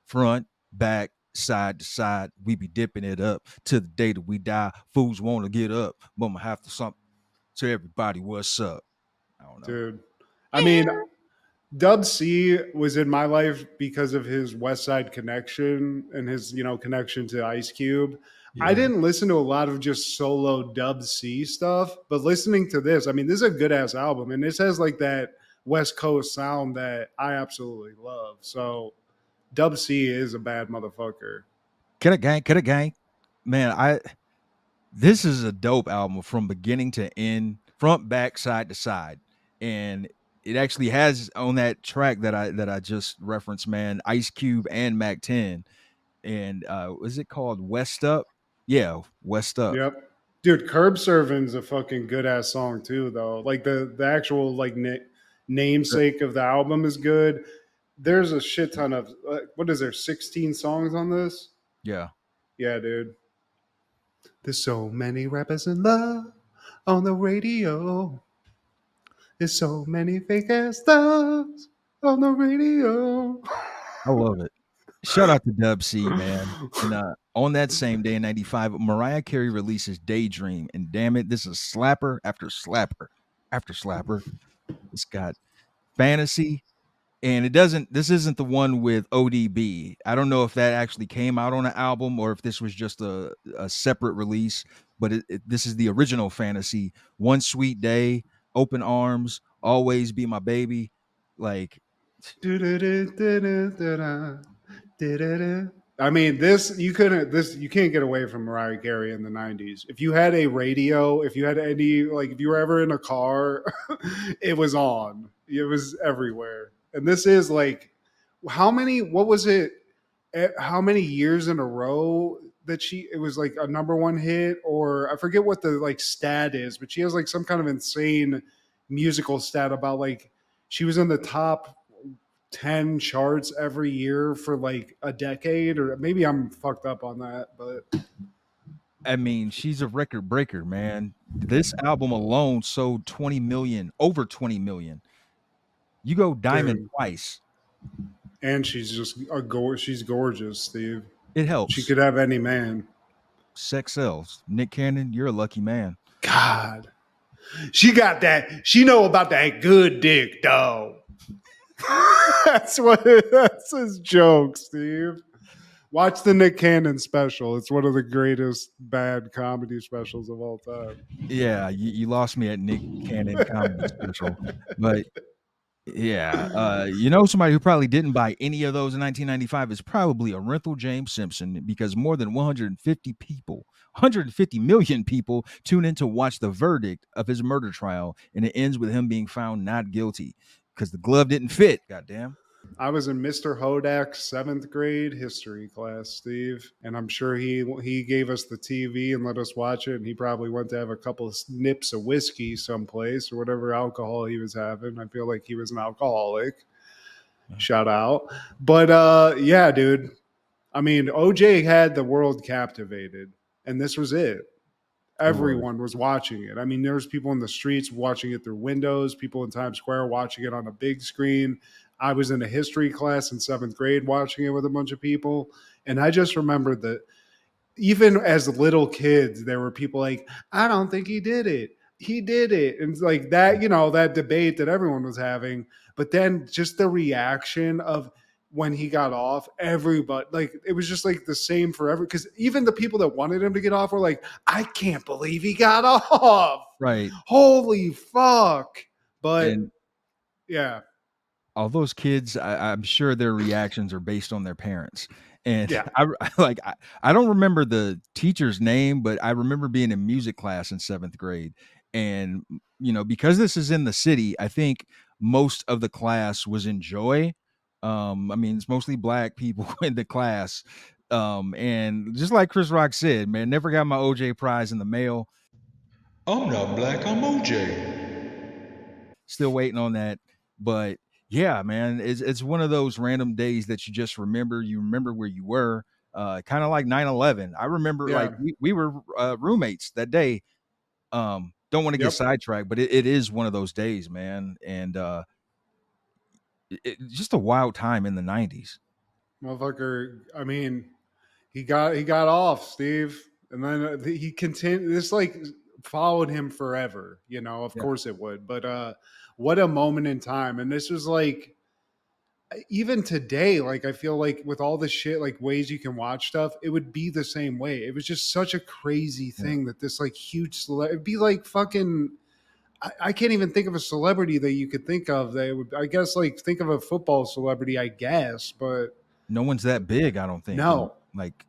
front, back, side to side. We be dipping it up to the day that we die. Fools want to get up, but I'm gonna have to something. So everybody, what's up? I don't know, dude. I mean, Dub C was in my life because of his West Side connection and his, connection to Ice Cube. Yeah. I didn't listen to a lot of just solo Dub C stuff, but listening to this, I mean, this is a good ass album, and this has like that West Coast sound that I absolutely love. So Dub C is a bad motherfucker. Get a gang, man. This is a dope album from beginning to end, front, back, side to side, and it actually has on that track that I just referenced, man, Ice Cube and Mac 10, and was it called West Up? Yeah, West Up. Yep. Dude, Curb Serving's a fucking good ass song too, though. Like the actual like namesake of the album is good. There's a shit ton of what is there? 16 songs on this? Yeah. Yeah, dude. There's so many rappers in love on the radio. There's so many fake ass stars on the radio. I love it. Shout out to Dub C, man. And on that same day in '95, Mariah Carey releases Daydream. And damn it, this is slapper after slapper after slapper. It's got Fantasy. And this isn't the one with ODB. I don't know if that actually came out on an album or if this was just a separate release, but this is the original Fantasy. One Sweet Day, Open Arms, Always Be My Baby. Like, I mean, you can't get away from Mariah Carey in the 90s. If you had a radio, if you had any, like, if you were ever in a car, it was on. It was everywhere. And this is like, what was it? How many years in a row that it was like a number one hit, or I forget what the like stat is, but she has like some kind of insane musical stat about like she was in the top 10 charts every year for like a decade, or maybe I'm fucked up on that, but I mean, she's a record breaker, man. This album alone sold 20 million, over 20 million. You go diamond twice. And she's just she's gorgeous, Steve. It helps. She could have any man. Sex sells. Nick Cannon, you're a lucky man. God. She got that. She know about that good dick, dog. That's his joke, Steve. Watch the Nick Cannon special. It's one of the greatest bad comedy specials of all time. Yeah, you lost me at Nick Cannon comedy special. But yeah, somebody who probably didn't buy any of those in 1995 is probably Orenthal James Simpson, because more than 150 million people tune in to watch the verdict of his murder trial, and it ends with him being found not guilty because the glove didn't fit. Goddamn. I was in Mr. Hodak's 7th grade history class, Steve, and I'm sure he gave us the TV and let us watch it. And he probably went to have a couple of nips of whiskey someplace or whatever alcohol he was having. I feel like he was an alcoholic. Shout out. But yeah, dude. I mean, OJ had the world captivated, and this was it. It was. Everyone was watching it. I mean, there was people in the streets watching it through windows, people in Times Square watching it on a big screen. I was in a history class in 7th grade watching it with a bunch of people. And I just remembered that even as little kids, there were people like, I don't think he did it. He did it. And it's like that, that debate that everyone was having. But then just the reaction of when he got off, everybody, like, it was just like the same forever. Because even the people that wanted him to get off were like, I can't believe he got off. Right. Holy fuck. But And yeah. all those kids, I'm sure their reactions are based on their parents. And Yeah. I don't remember the teacher's name, but I remember being in music class in 7th grade. And, because this is in the city, I think most of the class was in Joy. I mean, it's mostly black people in the class. And just like Chris Rock said, man, never got my OJ prize in the mail. I'm not black, I'm OJ. Still waiting on that. But yeah, man, it's one of those random days that you just remember. You remember where you were, kind of like 9/11. I remember like Yeah. we were roommates that day. Don't want to get Yep. sidetracked, but it is one of those days, man. And just a wild time in the 90s. Motherfucker, I mean, he got off, Steve. And then he continued. This like followed him forever. Of Yeah. course it would. But what a moment in time. And this was like, even today, like I feel like with all this shit, like ways you can watch stuff, it would be the same way. It was just such a crazy thing that this like huge it'd be like fucking. I can't even think of a celebrity that you could think of that would. I guess like think of a football celebrity, I guess, but No one's that big, I don't think. And no. like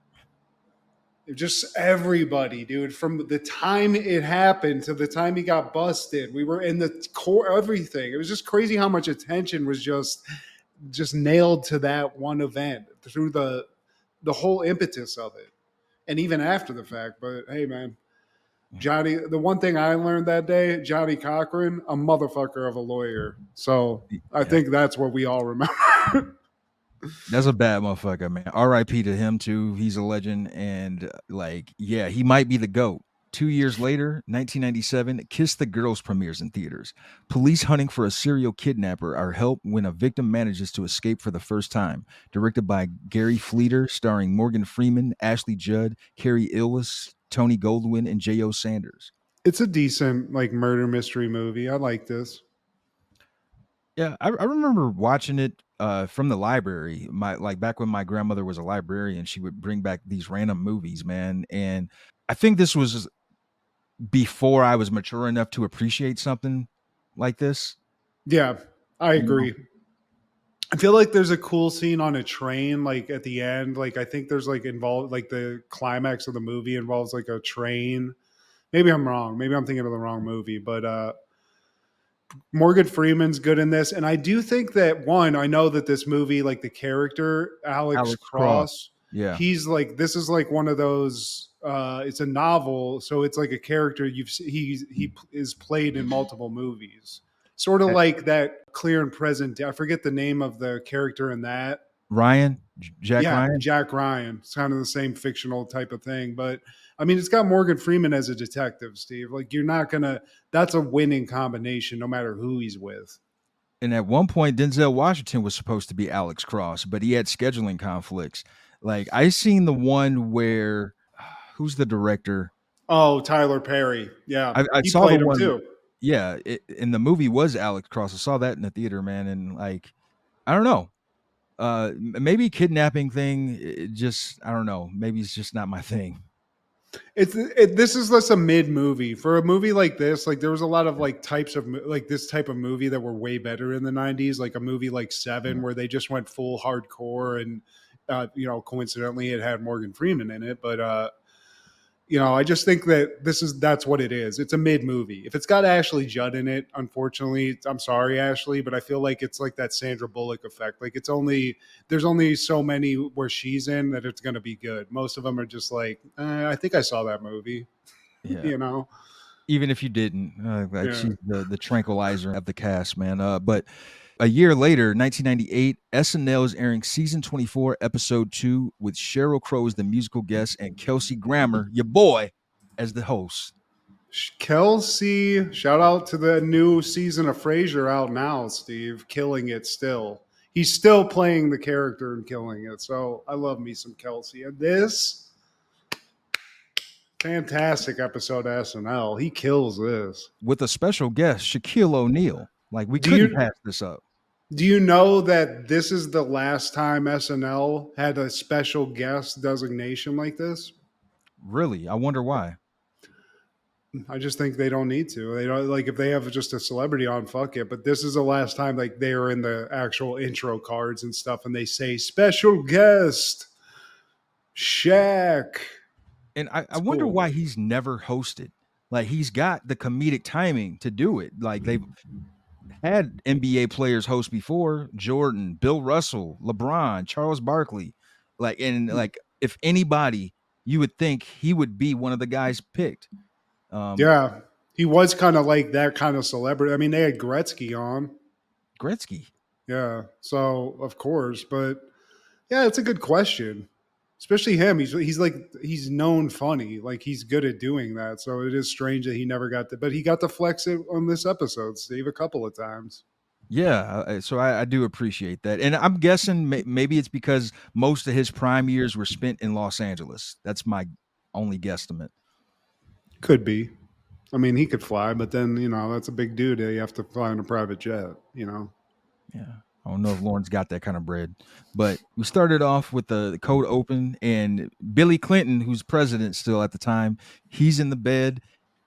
Just everybody, dude, from the time it happened to the time he got busted, we were in the core, everything. It was just crazy how much attention was just nailed to that one event through the whole impetus of it, and even after the fact. But hey, man, Johnny, the one thing I learned that day, Johnny Cochran, a motherfucker of a lawyer. So I yeah, think that's what we all remember. that's a bad motherfucker, man. R.I.P. to him too. He's a legend, and yeah, he might be the GOAT. 2 years later, 1997, Kiss the Girls premieres in theaters. Police hunting for a serial kidnapper are helped when a victim manages to escape for the first time. Directed by Gary Fleeter, starring Morgan Freeman, Ashley Judd, Carrie Illis, Tony Goldwyn, and J.O. Sanders. It's a decent like murder mystery movie. I like this. Yeah, I remember watching it from the library. Back when my grandmother was a librarian, she would bring back these random movies, man. And I think this was before I was mature enough to appreciate something like this. Yeah, I You know? agree. I feel like there's a cool scene on a train, like at the end. Like I think there's like involved, like the climax of the movie involves like a train. Maybe I'm wrong. Maybe I'm thinking of the wrong movie. But Morgan Freeman's good in this, and I do think that one. I know that this movie, like the character Alex Alex Cross. Cross, Yeah. he's like this is like one of those. It's a novel, so it's like a character he is played in multiple movies. Sort of Uh, like that Clear and Present. I forget the name of the character in that. Ryan, Jack Yeah, Ryan. Jack Ryan. It's kind of the same fictional type of thing, but I mean, it's got Morgan Freeman as a detective, Steve. Like, you're not gonna. That's a winning combination, no matter who he's with. And at one point, Denzel Washington was supposed to be Alex Cross, but he had scheduling conflicts. Like I seen the one where who's the director? Oh, Tyler Perry. Yeah, I he saw the played him one. too. Yeah, and the movie was Alex Cross. I saw that in the theater, man, and like I don't know. Maybe kidnapping thing. It just I don't know. Maybe it's just not my thing. This is less a mid movie for a movie like this. Like there was a lot of like types of like this type of movie that were way better in the '90s. Like a movie like Seven, where they just went full hardcore, and coincidentally, it had Morgan Freeman in it. But I just think that that's what it is. It's a mid movie. If it's got Ashley Judd in it, unfortunately, I'm sorry, Ashley, but I feel like it's like that Sandra Bullock effect. Like there's only so many where she's in that it's going to be good. Most of them are just like, I think I saw that movie. Yeah. Even if you didn't, she's the tranquilizer of the cast, man. But a year later, 1998, SNL is airing season 24, episode 2, with Sheryl Crow as the musical guest and Kelsey Grammer, your boy, as the host. Kelsey, shout out to the new season of Frasier out now, Steve, killing it still. He's still playing the character and killing it. So I love me some Kelsey. And this fantastic episode of SNL. He kills this. With a special guest, Shaquille O'Neal. Like, we Do couldn't you- pass this up. Do you know that this is the last time SNL had a special guest designation like this? Really? I wonder why. I just think they don't need to. They don't, like, if they have just a celebrity on, fuck it. But this is the last time like they are in the actual intro cards and stuff, and they say special guest Shaq. And I wonder cool. why he's never hosted. Like, he's got the comedic timing to do it. Like, they've had NBA players host before: Jordan, Bill Russell, LeBron, Charles Barkley. Like, if anybody, you would think he would be one of the guys picked. Yeah, he was kind of like that kind of celebrity. I mean, they had Gretzky on. Gretzky. Yeah, so of course, but yeah, it's a good question. Especially him. He's known funny. Like, he's good at doing that. So it is strange that he never got to, but he got to flex it on this episode, Steve, a couple of times. Yeah, so I do appreciate that. And I'm guessing maybe it's because most of his prime years were spent in Los Angeles. That's my only guesstimate. Could be. I mean, he could fly, but then, that's a big dude. You have to fly in a private jet, Yeah. I don't know if Lauren's got that kind of bread, but we started off with the code open, and Billy Clinton, who's president still at the time, he's in the bed.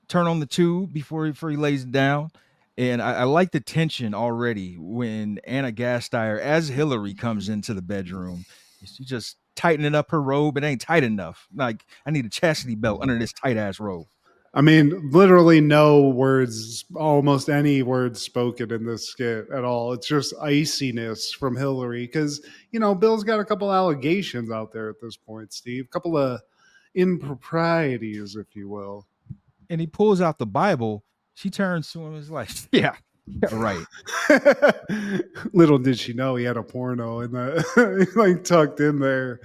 Turn on the tube before he lays it down. And I like the tension already when Anna Gasteyer as Hillary comes into the bedroom. She's just tightening up her robe. It ain't tight enough. Like, I need a chastity belt under this tight ass robe. I mean, literally no words, almost any words spoken in this skit at all. It's just iciness from Hillary because, Bill's got a couple allegations out there at this point, Steve. A couple of improprieties, if you will. And he pulls out the Bible. She turns to him and is like, yeah, right. Little did she know he had a porno in the like tucked in there.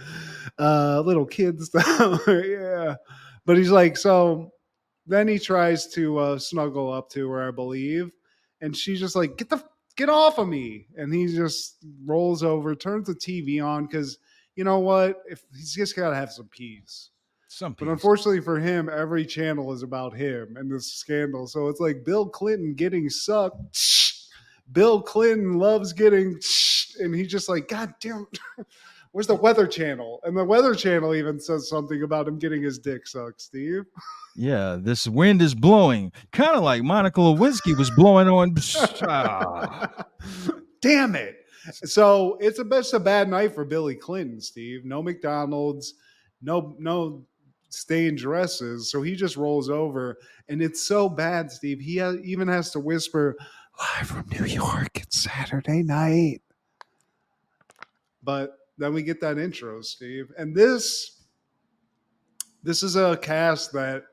Little kid stuff. Yeah. But he's like, so then he tries to snuggle up to her, I believe. And she's just like, get off of me. And he just rolls over, turns the TV on because you know what? If he's just gotta have some peace. But unfortunately for him, every channel is about him and this scandal. So it's like Bill Clinton getting sucked. Bill Clinton loves getting, and he's just like, God damn, where's the Weather Channel? And the Weather Channel even says something about him getting his dick sucked, Steve. Yeah, this wind is blowing. Kind of like Monica Lewinsky was blowing on. Damn it. So it's a bad night for Billy Clinton, Steve. No McDonald's, no stained dresses. So he just rolls over, and it's so bad, Steve. He even has to whisper, live from New York, it's Saturday night. But then we get that intro, Steve. And this is a cast that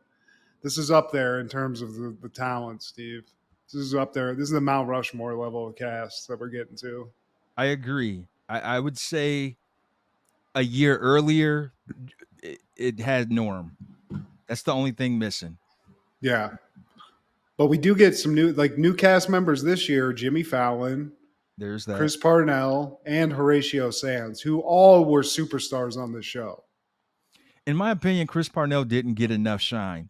this is up there in terms of the talent, Steve. This is up there. This is the Mount Rushmore level of cast that we're getting to. I agree. I would say a year earlier, it had Norm. That's the only thing missing. Yeah. But we do get some new cast members this year. Jimmy Fallon. There's that. Chris Parnell and Horatio Sands, who all were superstars on the show. In my opinion, Chris Parnell didn't get enough shine.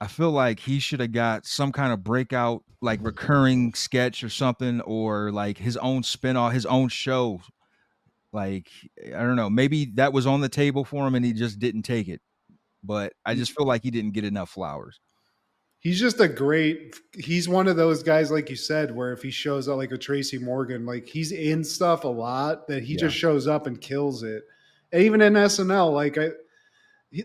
I feel like he should have got some kind of breakout, like recurring sketch or something, or like his own spinoff, his own show. Like, I don't know, maybe that was on the table for him and he just didn't take it. But I just feel like he didn't get enough flowers. He's just he's one of those guys, like you said, where if he shows up like a Tracy Morgan, like he's in stuff a lot that he just shows up and kills it. And even in SNL, like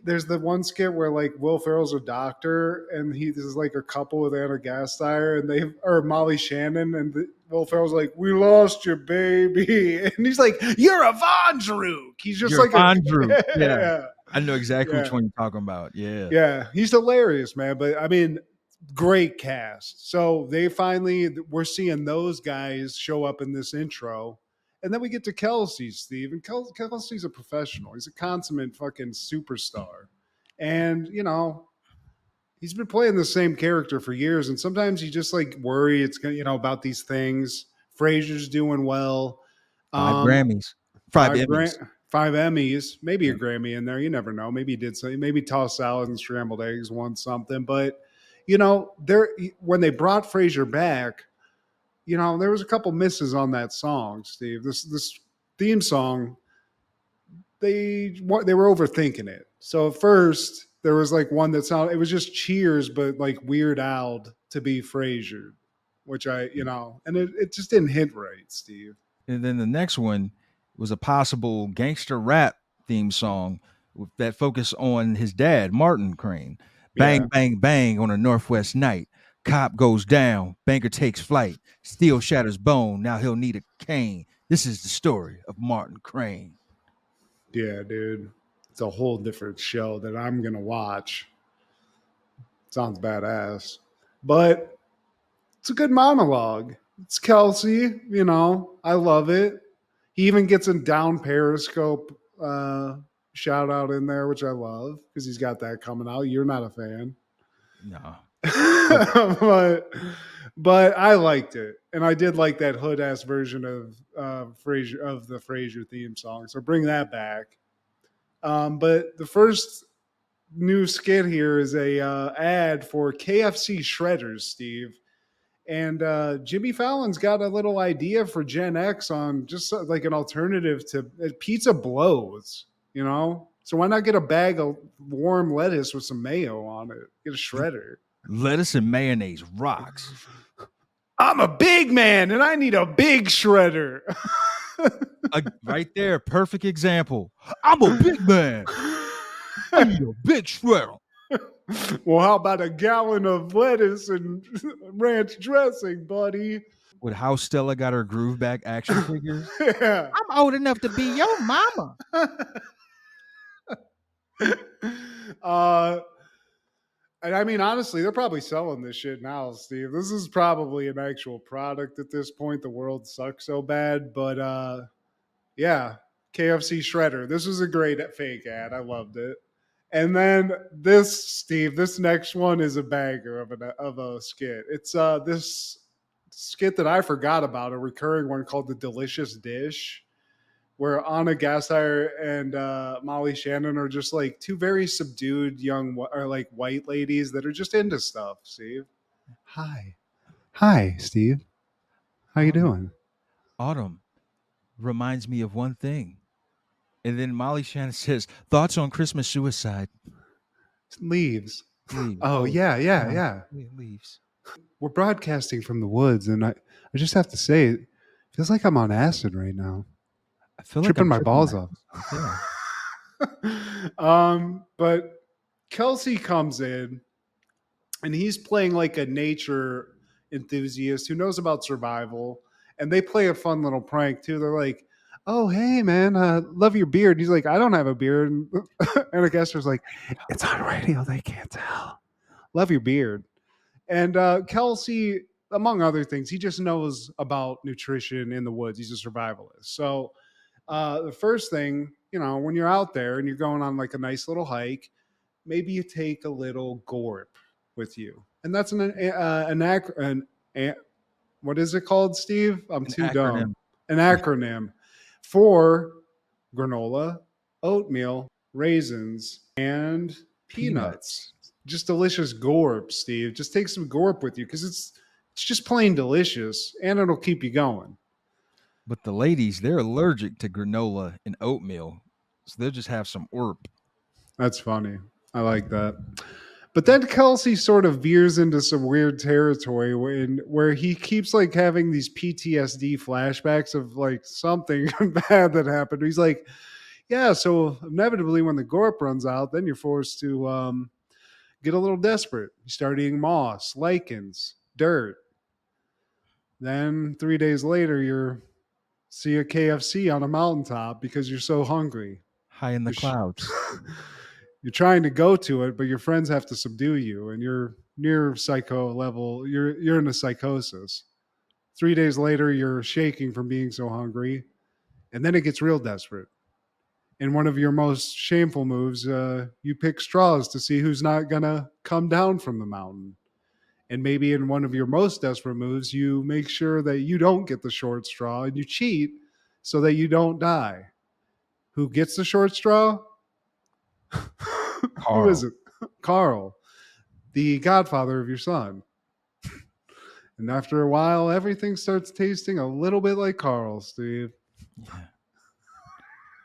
There's the one skit where like Will Ferrell's a doctor and this is like a couple with Anna Gasteyer and they or Molly Shannon and Will Ferrell's like, we lost you, baby, and he's like, you're a Von Droog. He's just You're like Andrew. Yeah. yeah, I know exactly yeah, which one you're talking about. Yeah. yeah. He's hilarious, man. But I mean, great cast. So we're seeing those guys show up in this intro. And then we get to Kelsey, Steve. And Kelsey's a professional. He's a consummate fucking superstar. And, he's been playing the same character for years. And sometimes you just like worry about these things. Frasier's doing well. 5 Grammys. 5 Emmys. 5 Emmys, maybe a Grammy in there. You never know. Maybe he did something. Maybe tossed salad and scrambled eggs, won something. But, when they brought Frasier back, there was a couple misses on that song, Steve. This theme song, they were overthinking it. So at first there was like one that sounded, it was just Cheers, but like Weird Al to be Frasier, which and it just didn't hit right, Steve. And then the next one was a possible gangster rap theme song that focused on his dad, Martin Crane. Bang, bang, bang on a Northwest night. Cop goes down, banker takes flight, steel shatters bone, now he'll need a cane. This is the story of Martin Crane. Yeah, dude. It's a whole different show that I'm going to watch. Sounds badass. But it's a good monologue. It's Kelsey, I love it. He even gets a down Periscope shout out in there, which I love because he's got that coming out. You're not a fan. No. but I liked it, and I did like that hood ass version of Frasier, of the Frasier theme song. So bring that back. But the first new skit here is a ad for KFC shredders, Steve. And Jimmy Fallon's got a little idea for Gen X on just like an alternative to pizza blows, So why not get a bag of warm lettuce with some mayo on it? Get a shredder. Lettuce and mayonnaise rocks. I'm a big man and I need a big shredder. Right there, perfect example. I'm a big man. I need a big shredder. Well, how about a gallon of lettuce and ranch dressing, buddy? With how Stella got her groove back action figures. Yeah. I'm old enough to be your mama. And I mean, honestly, they're probably selling this shit now, Steve. This is probably an actual product at this point. The world sucks so bad. But yeah, KFC shredder. This was a great fake ad. I loved it. And then this next one is a banger of a skit. It's this skit that I forgot about, a recurring one called The Delicious Dish, where Anna Gasteyer and Molly Shannon are just like two very subdued young or like white ladies that are just into stuff. Steve, hi, Steve, how you doing? Autumn reminds me of one thing. And then Molly Shannon says, thoughts on Christmas suicide? Leaves. Leaves. Oh, yeah. Leaves. We're broadcasting from the woods, and I just have to say, it feels like I'm on acid right now. I feel tripping like my balls off. Yeah. But Kelsey comes in, and he's playing like a nature enthusiast who knows about survival, and they play a fun little prank too. They're like, oh, hey, man, love your beard. And he's like, I don't have a beard. And the guest was like, it's on radio. They can't tell. Love your beard. And Kelsey, among other things, he just knows about nutrition in the woods. He's a survivalist. So the first thing, when you're out there and you're going on like a nice little hike, maybe you take a little gorp with you. And that's what is it called, Steve? I'm too dumb. An acronym for granola, oatmeal, raisins, and peanuts. Just delicious gorp, Steve. Just take some gorp with you because it's just plain delicious and it'll keep you going. But the ladies, they're allergic to granola and oatmeal, so they'll just have some orp. That's funny. I like that. But then Kelsey sort of veers into some weird territory where he keeps like having these PTSD flashbacks of like something bad that happened. He's like, Yeah, so inevitably when the gorp runs out, then you're forced to get a little desperate. You start eating moss, lichens, dirt. Then 3 days later, you're see a KFC on a mountaintop because you're so hungry. High in the You're, sh- clouds. you're trying to go to it, but your friends have to subdue you, and you're near psycho level. You're in a psychosis. 3 days later, you're shaking from being so hungry, and then it gets real desperate. In one of your most shameful moves, you pick straws to see who's not gonna come down from the mountain. And maybe in one of your most desperate moves, you make sure that you don't get the short straw and you cheat so that you don't die. Who gets the short straw? Who is Carl. it? Carl, the godfather of your son. And after a while, everything starts tasting a little bit like Carl, Steve. Yeah.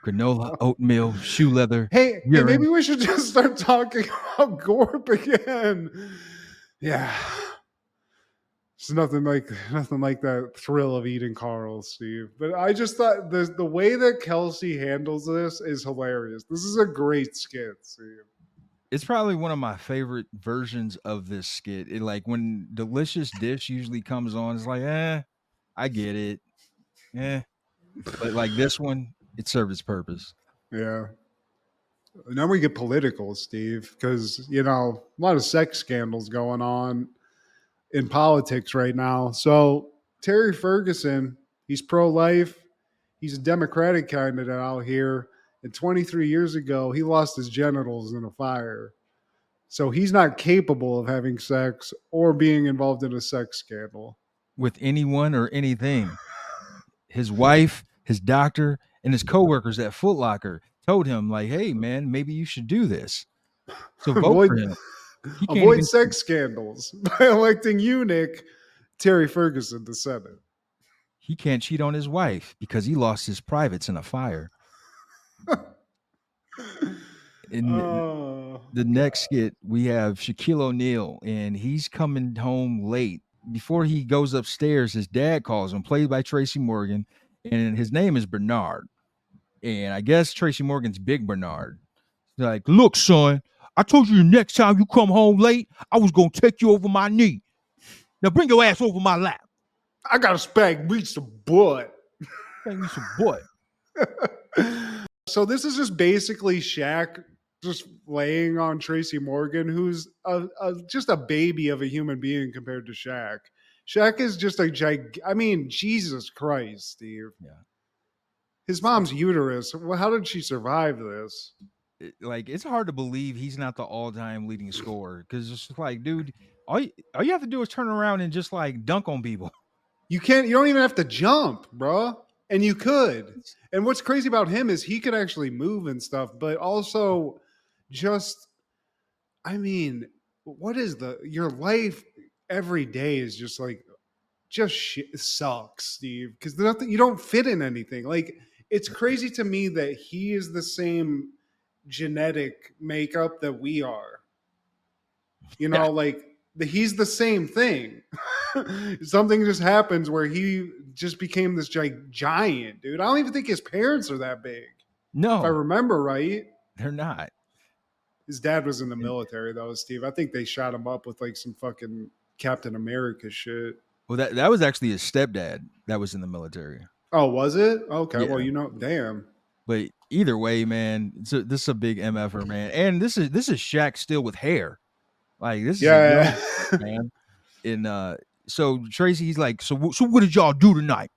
Granola, oatmeal, shoe leather, Hey, urine. maybe we should just start talking about Gorp again. Yeah. It's nothing like that thrill of eating Carl, Steve. But I just thought the way that Kelsey handles this is hilarious. This is a great skit, Steve. It's probably one of my favorite versions of this skit. It like when delicious dish usually comes on, it's like, I get it. But like this one, it served its purpose. Yeah. And then we get political, Steve, because a lot of sex scandals going on in politics right now. So Terry Ferguson, he's pro-life. He's a Democratic candidate out here. And 23 years ago, he lost his genitals in a fire. So he's not capable of having sex or being involved in a sex scandal. With anyone or anything. His wife, his doctor, and his coworkers at Foot Locker told him, like, hey man, maybe you should do this. So vote avoid for him. He can't avoid even sex scandals by electing eunuch Terry Ferguson to Senate. he can't cheat on his wife because he lost his privates in a fire. In Oh, the next skit, we have Shaquille O'Neal, and he's coming home late. Before he goes upstairs, his dad calls him, played by Tracy Morgan, and his name is Bernard. And I guess Tracy Morgan's Big Bernard. He's like, look, son, I told you the next time you come home late, I was gonna take you over my knee. Now bring your ass over my lap. I gotta spank me some butt. Bring me some butt. So this is just basically Shaq just laying on Tracy Morgan, who's just a baby of a human being compared to Shaq. Shaq is just Jesus Christ, Steve. Yeah. His mom's uterus. Well, how did she survive this? Like it's hard to believe he's not the all-time leading scorer because it's just like, dude, all you have to do is turn around and just like dunk on people. You don't even have to jump, bro. And you could. And what's crazy about him is he could actually move and stuff, but also just, what is your life every day is just like, just shit sucks, Steve, because you don't fit in anything. Like, it's crazy to me that he is the same genetic makeup that we are. He's the same thing. Something just happens where he just became this giant, dude. I don't even think his parents are that big. No, if I remember right. They're not. His dad was in the military, though, Steve. I think they shot him up with like some fucking Captain America shit. Well, that was actually his stepdad that was in the military. Oh, was it? Okay, Yeah. well, damn. But either way, man, this is a big MFer, man. And this is Shaq still with hair. Like this is Yeah. man. And so Tracy, he's like, so what did y'all do tonight?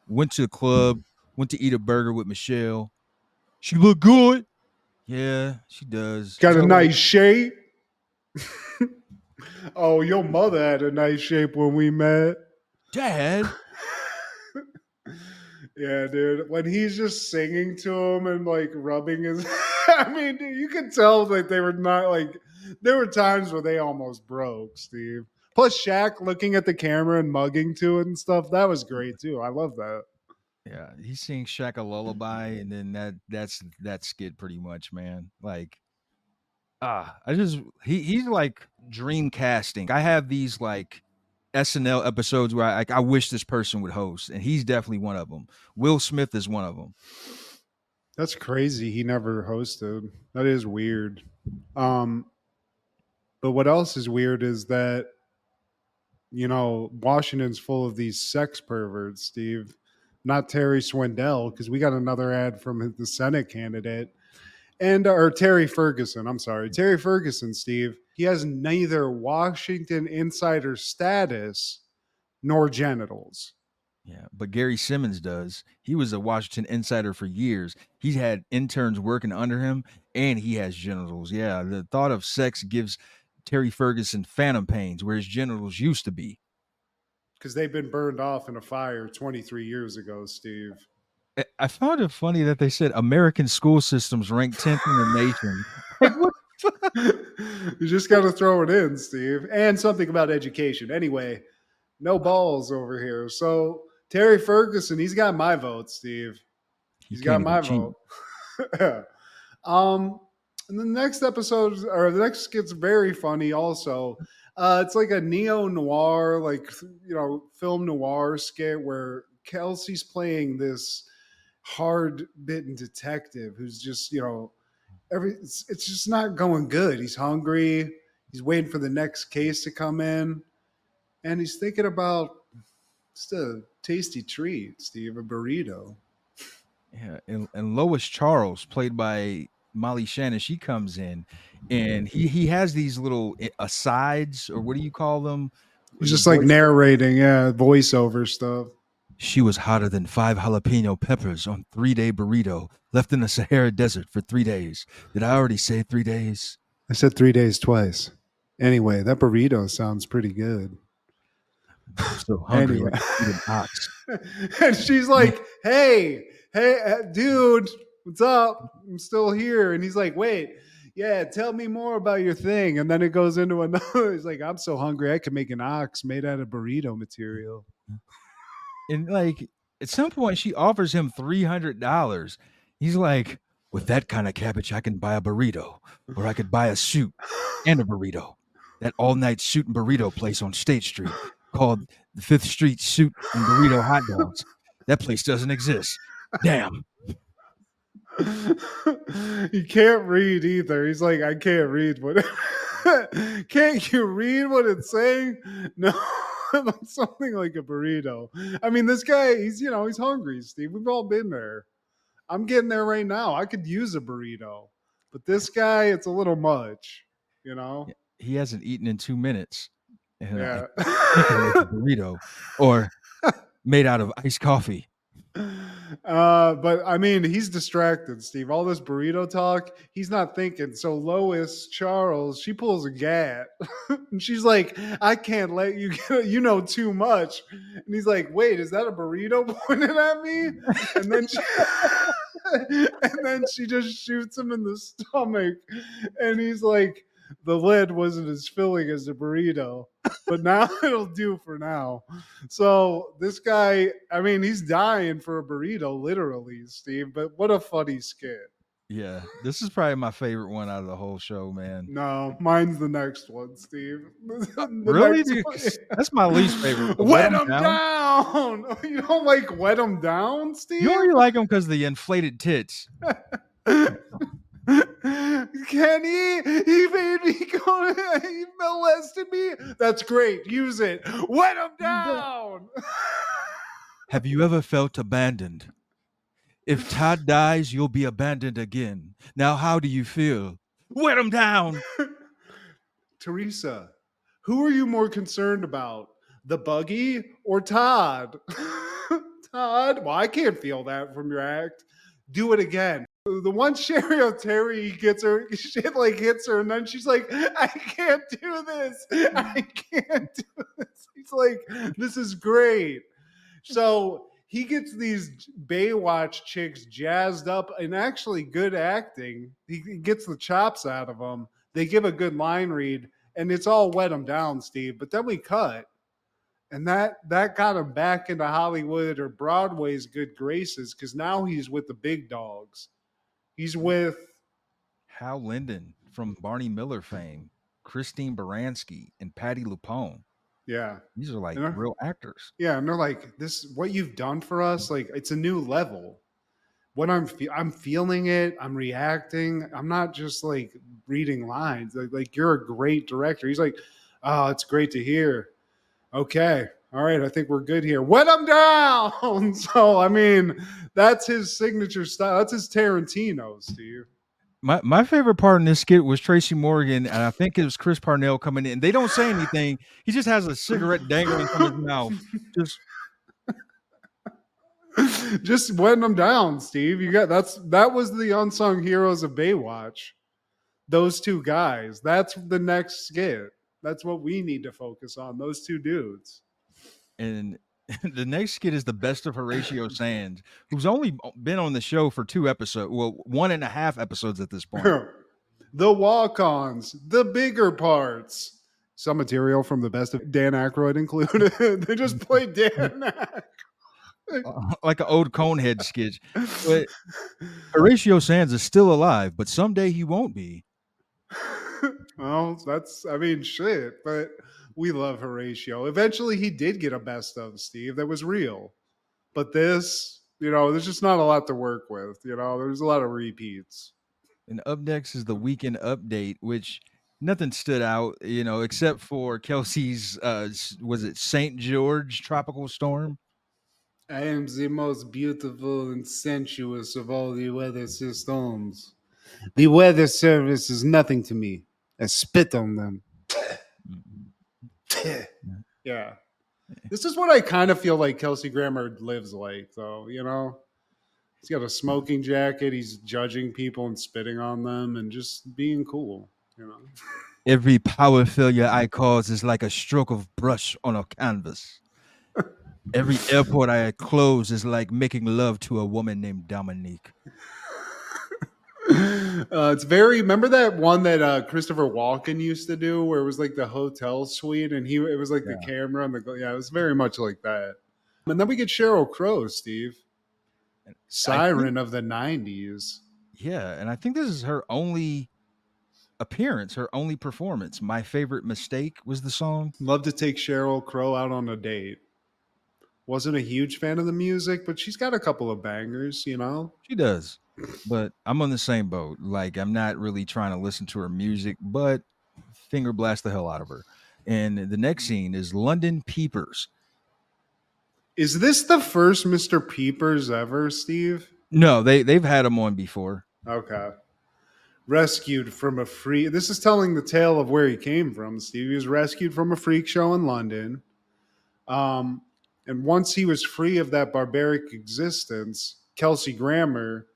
Went to the club, went to eat a burger with Michelle. She look good. Yeah, she does. Got a So, nice shape. Oh, your mother had a nice shape when we met. Dad. Yeah, dude. When he's just singing to him and like rubbing his dude, you could tell that they were not like there were times where they almost broke, Steve. Plus Shaq looking at the camera and mugging to it and stuff. That was great too. I love that. Yeah, he sings Shaq a lullaby, and then that's that skit pretty much, man. Like, he's like dream casting. I have these like SNL episodes where I wish this person would host, and he's definitely one of them. Will Smith is one of them. That's crazy. He never hosted. That is weird. Um, but what else is weird is that Washington's full of these sex perverts, Steve. Not Terry Swindell, because we got another ad from the Senate candidate. And or Terry Ferguson. I'm sorry, Terry Ferguson, Steve. He has neither Washington insider status nor genitals. Yeah, but Gary Simmons does. He was a Washington insider for years. He's had interns working under him, and he has genitals. Yeah, the thought of sex gives Terry Ferguson phantom pains where his genitals used to be. Because they've been burned off in a fire 23 years ago, Steve. I found it funny that they said American school systems rank 10th in the nation. Like, what? You just got to throw it in, Steve. And something about education. Anyway, no balls over here. So Terry Ferguson, he's got my vote, Steve. He He's got can't even my cheat. vote. um, and the next episode, or the next gets very funny. Also, it's like a neo noir, like film noir skit where Kelsey's playing this hard bitten detective who's just it's just not going good. He's hungry. He's waiting for the next case to come in, and he's thinking about just a tasty treat, Steve, a burrito. Yeah, and Lois Charles, played by Molly Shannon, she comes in, and he has these little asides, or what do you call them? He's The just like voice. narrating, voiceover stuff. She was hotter than 5 jalapeno peppers on 3-day burrito left in the Sahara Desert for 3 days. Did I already say 3 days? I said 3 days twice. Anyway, that burrito sounds pretty good. I'm so hungry, Anyway. like I could eat an ox. And she's like, hey, dude, what's up? I'm still here. And he's like, wait, yeah, tell me more about your thing. And then it goes into another. He's like, I'm so hungry, I could make an ox made out of burrito material. And like at some point, she offers him $300. He's like, with that kind of cabbage, I can buy a burrito, or I could buy a suit and a burrito. That all-night suit and burrito place on State Street called the Fifth Street Suit and Burrito Hot Dogs. That place doesn't exist. Damn. He can't read either. He's like, I can't read what. Can't you read what it's saying? No, something like a burrito. I mean, this guy, he's hungry, Steve. We've all been there. I'm getting there right now. I could use a burrito, but this guy, it's a little much, you know. He hasn't eaten in 2 minutes. And Yeah. I can make a burrito, or made out of iced coffee. But I mean, he's distracted, Steve. All this burrito talk, he's not thinking. So Lois Charles, she pulls a gat, and she's like, "I can't let you get. You know too much." And he's like, "Wait, is that a burrito pointed at me?" And then she just shoots him in the stomach, and he's like, "The lead wasn't as filling as the burrito." But now it'll do for now. So this guy, I mean, he's dying for a burrito, literally, Steve. But what a funny skit. Yeah, this is probably my favorite one out of the whole show, man. No, mine's the next one, Steve. Really? That's my least favorite. Wet him down. You don't like wet him down, Steve? You only like them because of the inflated tits. Kenny, he made me go. He molested me. That's great. Use it. Wet him down. Have you ever felt abandoned? If Todd dies, you'll be abandoned again. Now, how do you feel? Wet him down. Teresa, who are you more concerned about? The buggy or Todd? Todd? Well, I can't feel that from your act. Do it again. The one Sheryl Terry gets her, shit like hits her, and then she's like, I can't do this. I can't do this. He's like, this is great. So he gets these Baywatch chicks jazzed up and actually good acting. He gets the chops out of them. They give a good line read, and it's all wet them down, Steve. But then we cut. And that got him back into Hollywood or Broadway's good graces, because now he's with the big dogs. He's with Hal Linden from Barney Miller fame, Christine Baranski, and Patti LuPone. Yeah. These are like real actors. Yeah, and they're like, this what you've done for us, like it's a new level. what I'm feeling it. I'm reacting. I'm not just like reading lines. Like you're a great director. He's like, oh, it's great to hear. Okay. All right. I think we're good here. Wet them down. So, I mean, that's his signature style. That's his Tarantino, Steve. My favorite part in this skit was Tracy Morgan, and I think it was Chris Parnell coming in. They don't say anything. He just has a cigarette dangling from his mouth. Just Just wetting them down, Steve. That was the unsung heroes of Baywatch. Those two guys. That's the next skit. That's what we need to focus on. Those two dudes. and the next skit is the best of Horatio Sands, who's only been on the show for 2 episodes. Well, 1.5 episodes at this point. The walk-ons, the bigger parts. Some material from the best of Dan Aykroyd included. They just played Dan Aykroyd. Like an old Conehead sketch. But Horatio Sands is still alive, but someday he won't be. Well, shit. But we love Horatio. Eventually, he did get a best of, Steve. That was real. But this, there's just not a lot to work with. There's a lot of repeats. And up next is the weekend update, which nothing stood out, except for Kelsey's, was it St. George tropical storm? I am the most beautiful and sensuous of all the weather systems. The weather service is nothing to me. I spit on them. Yeah. This is what I kind of feel like Kelsey Grammer lives like, though, He's got a smoking jacket. He's judging people and spitting on them and just being cool, Every power failure I cause is like a stroke of brush on a canvas. Every airport I close is like making love to a woman named Dominique. It's very. Remember that one that Christopher Walken used to do, where it was like the hotel suite, and it was like the camera and it was very much like that. And then we get Sheryl Crow, Steve, siren of the '90s. Yeah, and I think this is her only appearance, her only performance. My favorite mistake was the song. Love to take Sheryl Crow out on a date. Wasn't a huge fan of the music, but she's got a couple of bangers, She does. But I'm on the same boat. Like, I'm not really trying to listen to her music, but finger blast the hell out of her. And the next scene is London Peepers. Is this the first Mr. Peepers ever, Steve? No, they've had him on before. Okay. Rescued from a freak. This is telling the tale of where he came from, Steve. He was rescued from a freak show in London. And once he was free of that barbaric existence, Kelsey Grammer,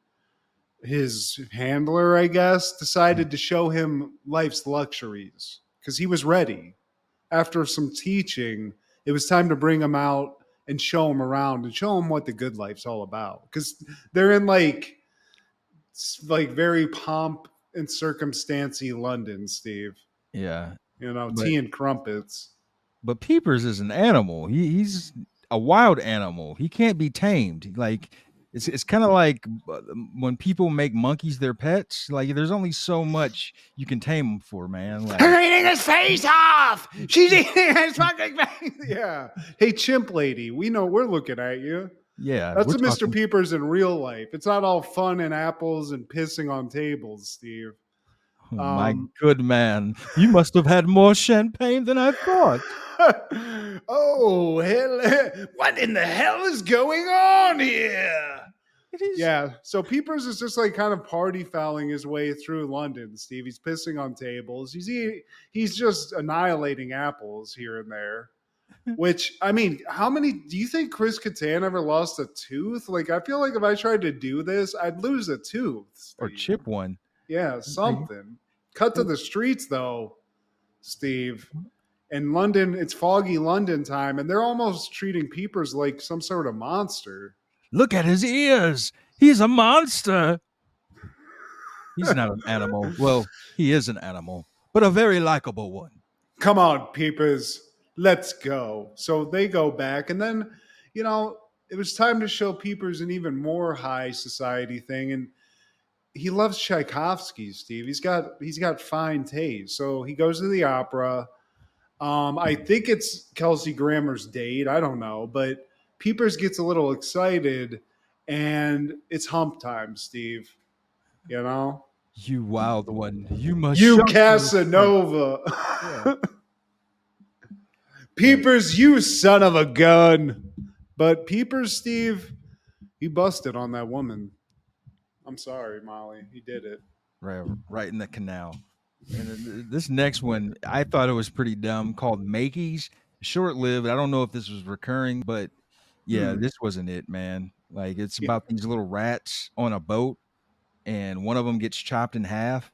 his handler, I guess, decided to show him life's luxuries because he was ready. After some teaching, it was time to bring him out and show him around and show him what the good life's all about. Because they're in like very pomp and circumstancy London, Steve. Yeah. Tea and crumpets. But Peepers is an animal. He's a wild animal. He can't be tamed. Like, it's kind of like when people make monkeys their pets. Like, there's only so much you can tame them for, man. Like, her eating his face off. She's eating his fucking face. Yeah. Hey, chimp lady, we know we're looking at you. Yeah. That's a Mr. Peepers in real life. It's not all fun and apples and pissing on tables, Steve. Oh, my good man. You must have had more champagne than I thought. Oh, hell. What in the hell is going on here? Yeah, so Peepers is just like kind of party fouling his way through London, Steve. He's pissing on tables. He's just annihilating apples here and there. Which, I mean, do you think Chris Kattan ever lost a tooth? Like, I feel like if I tried to do this, I'd lose a tooth, Steve. Or chip one. Yeah, something. Cut to the streets, though, Steve. In London, it's foggy London time, and they're almost treating Peepers like some sort of monster. Look at his ears. He's a monster. He's not an animal. Well, he is an animal, but a very likable one. Come on, Peepers. Let's go. So they go back, and then, it was time to show Peepers an even more high society thing, and he loves Tchaikovsky, Steve. He's got fine taste. So he goes to the opera. I think it's Kelsey Grammer's date. I don't know, but Peepers gets a little excited, and it's hump time, Steve. You know, You wild one. You must you show some respect. Casanova. Yeah. Peepers, you son of a gun. But Peepers, Steve, he busted on that woman. I'm sorry, Molly. He did it. Right in the canal. And this next one, I thought it was pretty dumb, called Makeys. Short lived. I don't know if this was recurring, but yeah, this wasn't it, man. Like, it's Yeah. about these little rats on a boat, and one of them gets chopped in half.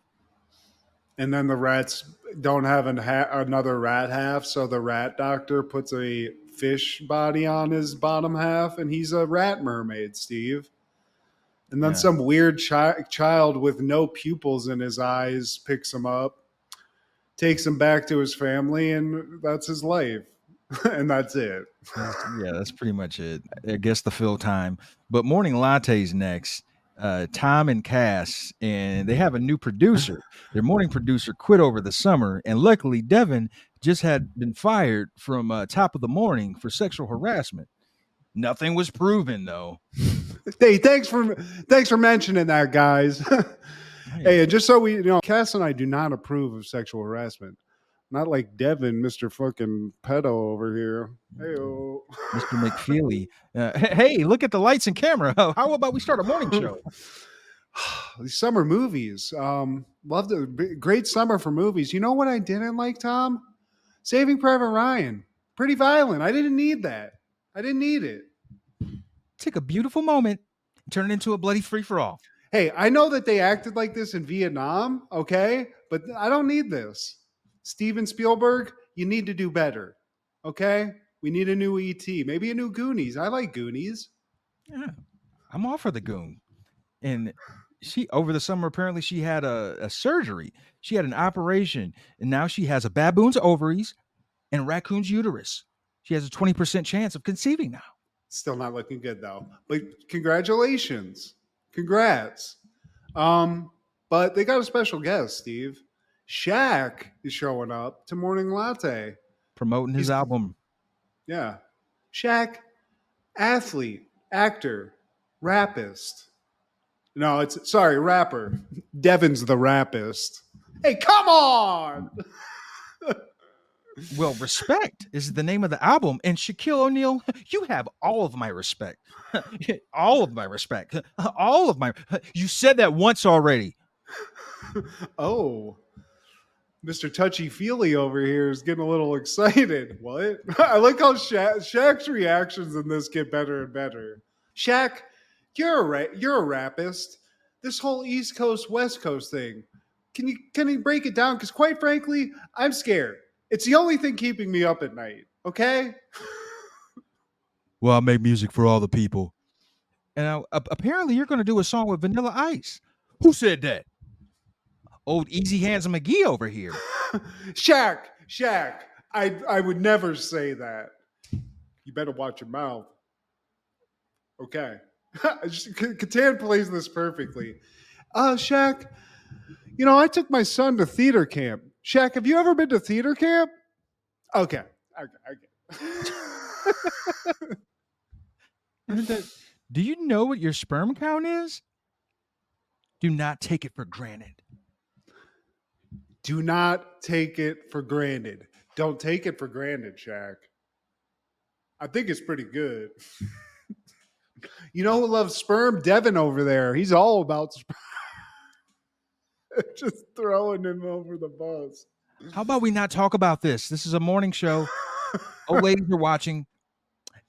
And then the rats don't have another rat half, so the rat doctor puts a fish body on his bottom half, and he's a rat mermaid, Steve. And then Yeah. some weird child with no pupils in his eyes picks him up, takes him back to his family, and that's his life. And that's it. Yeah, that's pretty much it. I guess the fill time. But Morning Latte's next. Tom and Cass, and they have a new producer. Their morning producer quit over the summer, and luckily Devin just had been fired from Top of the Morning for sexual harassment. Nothing was proven, though. Hey, thanks for mentioning that, guys. Hey, and just so we Cass and I do not approve of sexual harassment. Not like Devin, Mr. fucking pedo over here. Hey-o. Mr. McFeely. Hey, look at the lights and camera. How about we start a morning show? These summer movies. Love the great summer for movies. You know what I didn't like, Tom? Saving Private Ryan. Pretty violent. I didn't need that. I didn't need it. Take a beautiful moment and turn it into a bloody free-for-all. Hey, I know that they acted like this in Vietnam, okay? But I don't need this. Steven Spielberg, you need to do better, okay? We need a new E.T., maybe a new Goonies. I like Goonies. Yeah, I'm all for the goon. And she, over the summer, apparently she had a surgery. She had an operation, and now she has a baboon's ovaries and a raccoon's uterus. She has a 20% chance of conceiving now. Still not looking good, though. But congratulations. Congrats. But they got a special guest, Steve. Shaq is showing up to Morning Latte. Promoting his album. Yeah. Shaq, athlete, actor, rappist. No, rapper. Devin's the rappist. Hey, come on! Well, Respect is the name of the album. And Shaquille O'Neal, you have all of my respect. All of my respect. All of my... You said that once already. Oh. Mr. Touchy-Feely over here is getting a little excited. What? I like how Shaq's reactions in this get better and better. Shaq, you're a rappist. This whole East Coast, West Coast thing. Can you break it down? Because quite frankly, I'm scared. It's the only thing keeping me up at night. Okay? Well, I make music for all the people. And apparently you're going to do a song with Vanilla Ice. Who said that? Old Easy Hands McGee over here. Shaq, I would never say that. You better watch your mouth. Okay. Catan plays this perfectly. Shaq, I took my son to theater camp. Shaq, have you ever been to theater camp? Okay. Do you know what your sperm count is? Do not take it for granted. Do not take it for granted. Don't take it for granted, Shaq. I think it's pretty good. You know who loves sperm? Devin over there. He's all about sperm. Just throwing him over the bus. How about we not talk about this? This is a morning show. Old ladies are watching.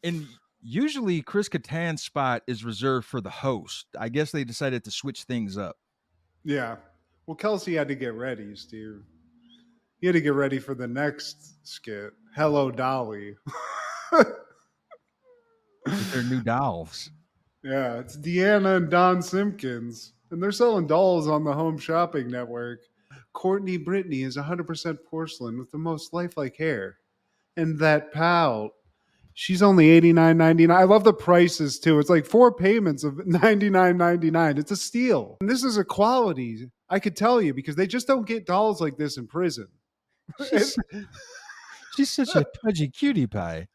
And usually Chris Kattan's spot is reserved for the host. I guess they decided to switch things up. Yeah. Well, Kelsey had to get ready, Steve. He had to get ready for the next skit. Hello, Dolly. With their new dolls. Yeah, it's Deanna and Don Simpkins. And they're selling dolls on the Home Shopping Network. Courtney Brittany is 100% porcelain with the most lifelike hair. And that pout, she's only $89.99. I love the prices, too. It's like 4 payments of $99.99. It's a steal. And this is a quality, I could tell you, because they just don't get dolls like this in prison. She's such a pudgy cutie pie.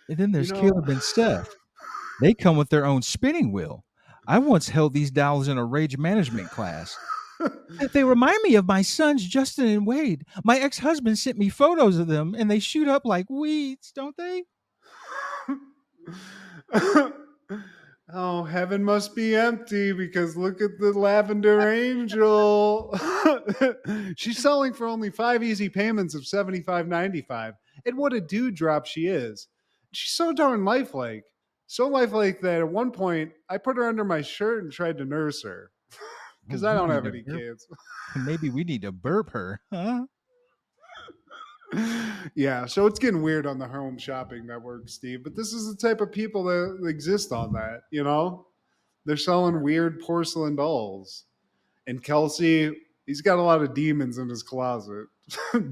And then there's Caleb and Steph. They come with their own spinning wheel. I once held these dolls in a rage management class. They remind me of my sons, Justin and Wade. My ex husband sent me photos of them, and they shoot up like weeds, don't they? Oh, heaven must be empty because look at the lavender angel. She's selling for only 5 easy payments of $75.95. And what a dewdrop she is. She's so darn lifelike. So lifelike that at one point I put her under my shirt and tried to nurse her because I We don't need have to any burp. kids. Maybe we need to burp her, huh? Yeah, so it's getting weird on the home shopping network, Steve. But this is the type of people that exist on that, you know? They're selling weird porcelain dolls. And Kelsey, he's got a lot of demons in his closet.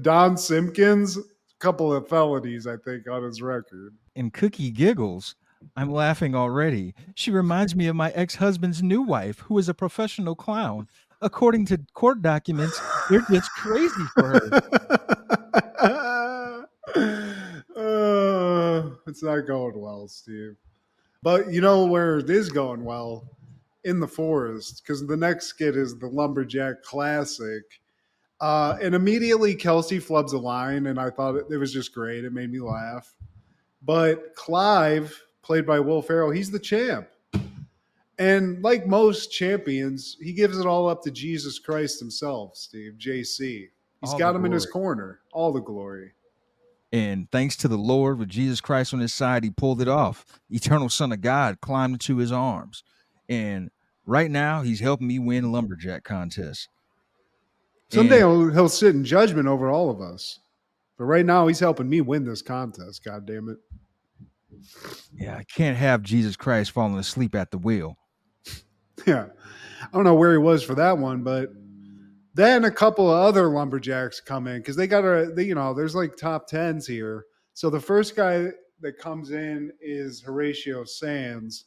Don Simpkins, a couple of felonies, I think, on his record. And Cookie giggles. I'm laughing already. She reminds me of my ex husband's new wife, who is a professional clown. According to court documents, they're just crazy for her. It's not going well, Steve. But you know where it is going well? In the forest, because the next skit is the Lumberjack Classic. And immediately Kelsey flubs a line, and I thought it was just great. It made me laugh. But Clive, played by Will Ferrell, he's the champ. And like most champions, he gives it all up to Jesus Christ himself, Steve, JC. He's All got the him in his glory. corner. All the glory. And thanks to the Lord, with Jesus Christ on his side, he pulled it off. Eternal Son of God climbed into his arms. And right now, he's helping me win lumberjack contests. Someday And he'll sit in judgment over all of us. But right now, he's helping me win this contest, God damn it. yeah, I can't have Jesus Christ falling asleep at the wheel. Yeah. I don't know where he was for that one, but then a couple of other lumberjacks come in because there's like top tens here. So the first guy that comes in is Horatio Sands,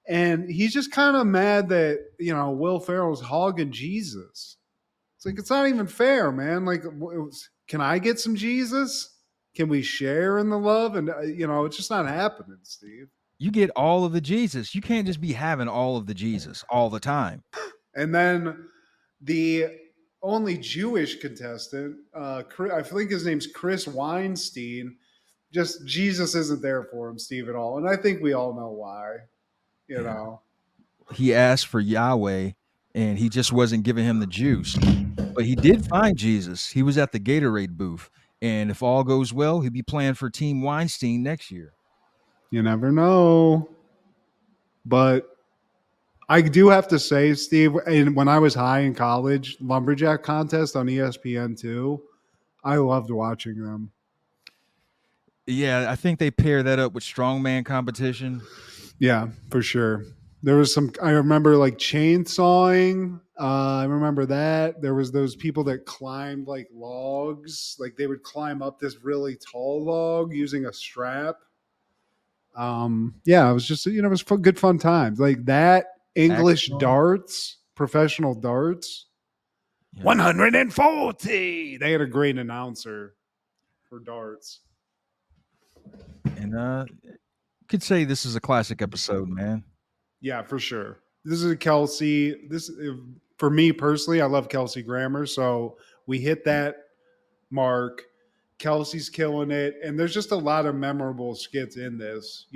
and he's just kind of mad that Will Ferrell's hogging Jesus. It's like it's not even fair, man. Like, can I get some Jesus? Can we share in the love? And it's just not happening, Steve. You get all of the Jesus. You can't just be having all of the Jesus all the time. And then the only Jewish contestant, I think his name's Chris Weinstein. Just Jesus isn't there for him, Steve, at all. And I think we all know why. You know, He asked for Yahweh, and he just wasn't giving him the juice. But he did find Jesus. He was at the Gatorade booth. And if all goes well, he'll be playing for Team Weinstein next year. you never know. But I do have to say, Steve, when I was high in college, Lumberjack contest on ESPN2, I loved watching them. Yeah, I think they pair that up with strongman competition. Yeah, for sure. There was I remember like chainsawing. I remember that. There was those people that climbed like logs. Like they would climb up this really tall log using a strap. Yeah, it was just, it was good fun times. Like that English darts, professional darts. Yeah. 140. They had a great announcer for darts. And could say this is a classic episode, man. Yeah, for sure. This is a Kelsey. For me personally, I love Kelsey Grammer. So we hit that mark. Kelsey's killing it. And there's just a lot of memorable skits in this,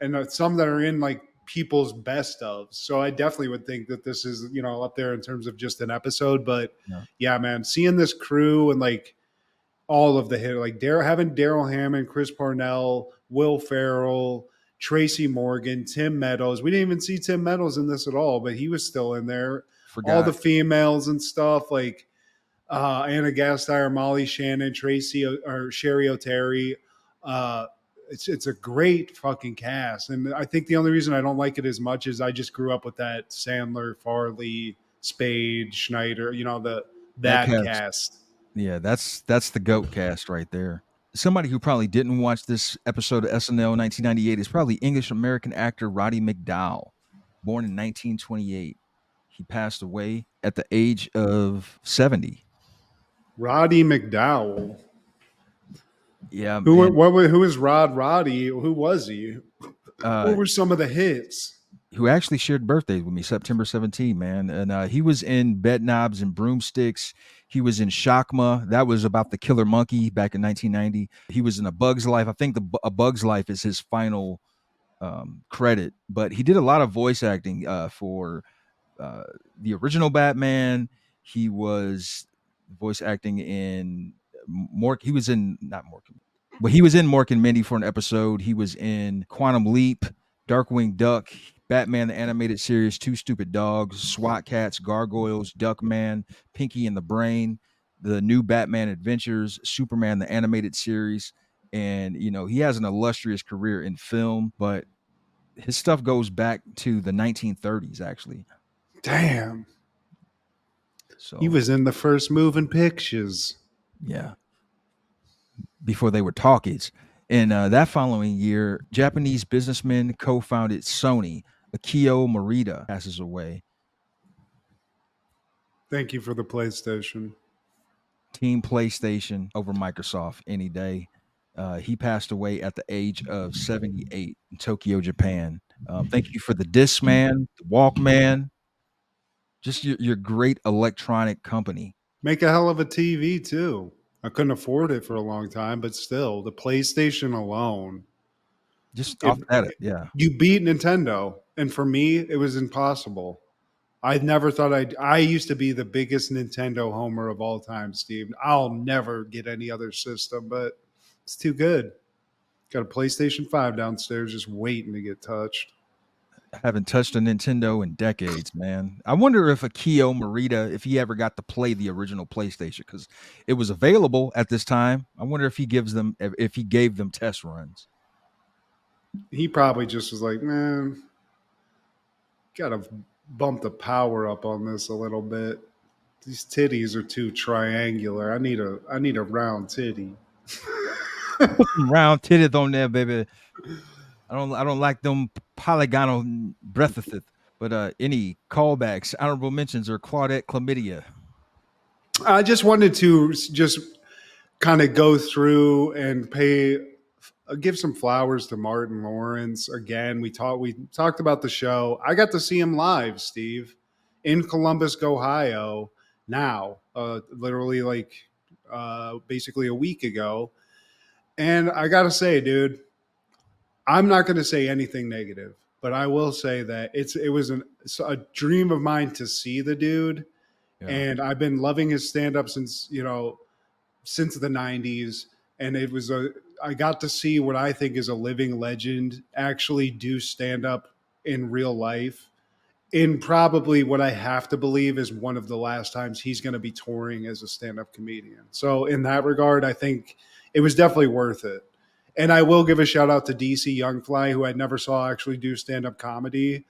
and some that are in like people's best of. So I definitely would think that this is, up there in terms of just an episode. But yeah man, seeing this crew and like all of the hit, like having Daryl Hammond, Chris Parnell, Will Ferrell, Tracy Morgan, Tim Meadows. We didn't even see Tim Meadows in this at all, but he was still in there. Forgot. All the females and stuff like Anna Gasteyer, Molly Shannon, Shery O'Terry. It's a great fucking cast. And I think the only reason I don't like it as much is I just grew up with that Sandler, Farley, Spade, Schneider, that cast. Yeah, that's the GOAT cast right there. Somebody who probably didn't watch this episode of SNL 1998 is probably English-American actor Roddy McDowall, born in 1928. He passed away at the age of 70. Roddy McDowall. Yeah. Who is Roddy? Who was he? What were some of the hits? Who actually shared birthdays with me, September 17, man. And he was in Bed Knobs and Broomsticks. He was in Shakma. That was about the killer monkey back in 1990. He was in A Bug's Life. I think A Bug's Life is his final credit, but he did a lot of voice acting for the original Batman. He was voice acting in Mork. He was in not Mork, but he was in Mork and Mindy for an episode. He was in Quantum Leap, Darkwing Duck, Batman the Animated Series, Two Stupid Dogs, SWAT Cats, Gargoyles, Duckman, Pinky and the Brain, the new Batman Adventures, Superman the Animated Series. And, he has an illustrious career in film, but his stuff goes back to the 1930s, actually. Damn. So He was in the first moving pictures. Yeah. Before they were talkies. And that following year, Japanese businessman co-founded Sony, Akio Morita, passes away. Thank you for the PlayStation. Team PlayStation over Microsoft any day. He passed away at the age of 78 in Tokyo, Japan. Thank you for the Discman, the Walkman, just your great electronic company. Make a hell of a TV, too. I couldn't afford it for a long time, but still, the PlayStation alone. Just off that, yeah. You beat Nintendo. And for me, it was impossible. I never thought I used to be the biggest Nintendo homer of all time, Steve. I'll never get any other system, but it's too good. Got a PlayStation 5 downstairs just waiting to get touched. I haven't touched a Nintendo in decades, man. I wonder if Akio Morita, if he ever got to play the original PlayStation, because it was available at this time. I wonder if he gave them test runs. He probably just was like, man, gotta bump the power up on this a little bit. These titties are too triangular. I need a round titty. Put some round titties on there, baby. I don't like them polygonal breathes. But any callbacks, honorable mentions, or Claudette Chlamydia? I just wanted to just kind of go through and give some flowers to Martin Lawrence. Again, we talked about the show. I got to see him live, Steve, in Columbus, Ohio. Now, literally basically a week ago. And I got to say, dude, I'm not going to say anything negative, but I will say that it was a dream of mine to see the dude. Yeah. And I've been loving his stand-up since the 90s. And I got to see what I think is a living legend actually do stand-up in real life. In probably what I have to believe is one of the last times he's going to be touring as a stand-up comedian. So in that regard, I think it was definitely worth it. And I will give a shout out to DC Youngfly, who I never saw actually do stand-up comedy,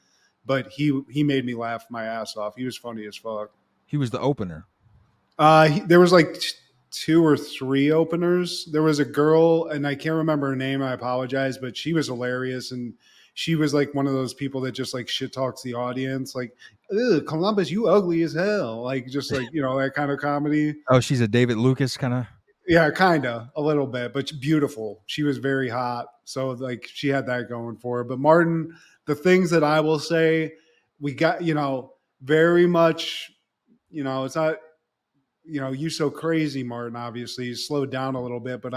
but he made me laugh my ass off. He was funny as fuck. He was the opener. There was like 2 or 3 openers. There was a girl, and I can't remember her name. I apologize, but she was hilarious, and she was like one of those people that just like shit talks the audience, like, Columbus, you ugly as hell, like just like that kind of comedy. Oh, she's a David Lucas kind of. Yeah, kind of a little bit, but beautiful. She was very hot, so like she had that going for her. But Martin, the things that I will say, we got very much, it's not. You so crazy, Martin, obviously. He's slowed down a little bit, but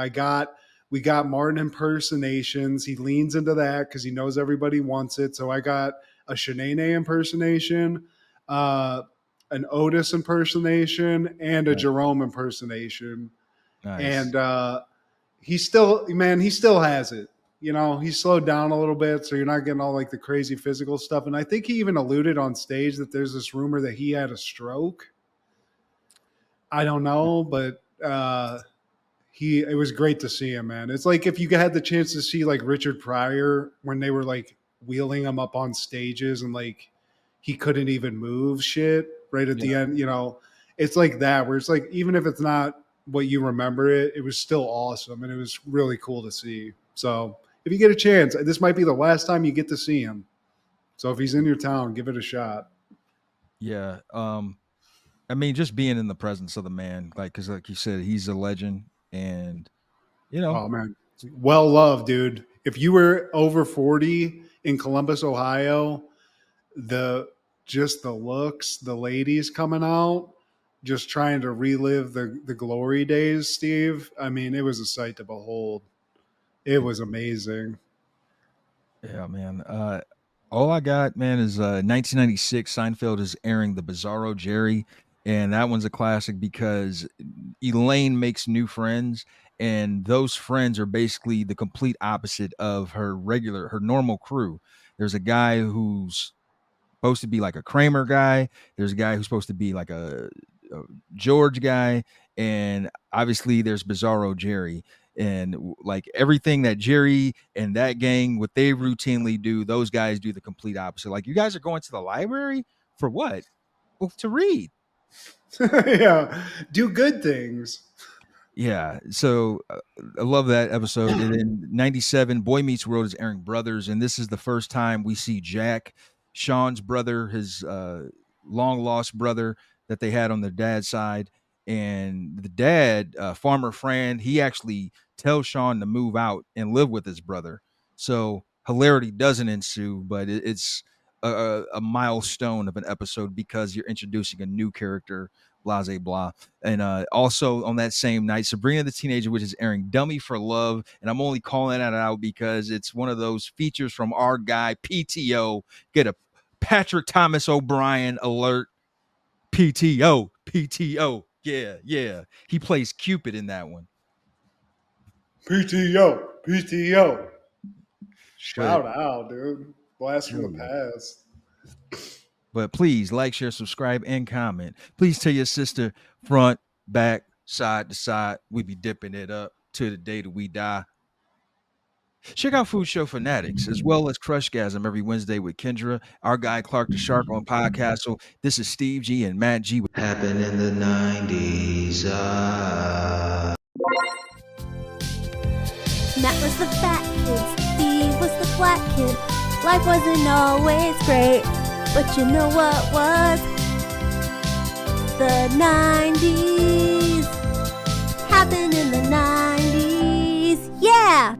we got Martin impersonations. He leans into that because he knows everybody wants it. So I got a Sheneneh impersonation, an Otis impersonation, and a Jerome impersonation. Nice. And he still has it. He's slowed down a little bit, so you're not getting all like the crazy physical stuff. And I think he even alluded on stage that there's this rumor that he had a stroke. I don't know, but it was great to see him, man. It's like if you had the chance to see like Richard Pryor when they were like wheeling him up on stages and like he couldn't even move shit right at the end, it's like that where it's like even if it's not what you remember it was still awesome and it was really cool to see. So if you get a chance, this might be the last time you get to see him. So if he's in your town, give it a shot. Yeah. I mean, just being in the presence of the man, because like you said, he's a legend, and oh man, well loved, dude. if you were over 40 in Columbus, Ohio, the looks, the ladies coming out, just trying to relive the glory days, Steve. I mean, it was a sight to behold. It was amazing. Yeah, man. All I got, man, is 1996. Seinfeld is airing the Bizarro Jerry, and that one's a classic because Elaine makes new friends, and those friends are basically the complete opposite of her normal crew. There's a guy who's supposed to be like a Kramer guy. There's a guy who's supposed to be like a George guy, and obviously there's Bizarro Jerry. And like everything that Jerry and that gang, what they routinely do, those guys do the complete opposite. Like, you guys are going to the library for what? Well, to read. Yeah, do good things. Yeah, so I love that episode. And then 97, Boy Meets World is airing Brothers, and this is the first time we see Jack, Sean's brother, his long lost brother that they had on their dad's side. And the dad, Farmer Fran, he actually tells Sean to move out and live with his brother. So hilarity doesn't ensue, but it's a milestone of an episode because you're introducing a new character, blase blah. And also on that same night, Sabrina the Teenager Witch is airing Dummy for Love. And I'm only calling that out because it's one of those features from our guy, PTO. Get a Patrick Thomas O'Brien alert. PTO. Yeah, yeah. He plays Cupid in that one. PTO. Shout out, dude. Blast from the past. But please like, share, subscribe, and comment. Please tell your sister front, back, side to side. We be dipping it up to the day that we die. Check out Food Show Fanatics as well as Crushgasm every Wednesday with Kendra, our guy Clark the Shark on Podcastle. This is Steve G and Matt G. Happened in the 90s. Matt was the fat kid, Steve was the flat kid. Life wasn't always great, but you know what was? The 90s. Happened in the 90s. Yeah!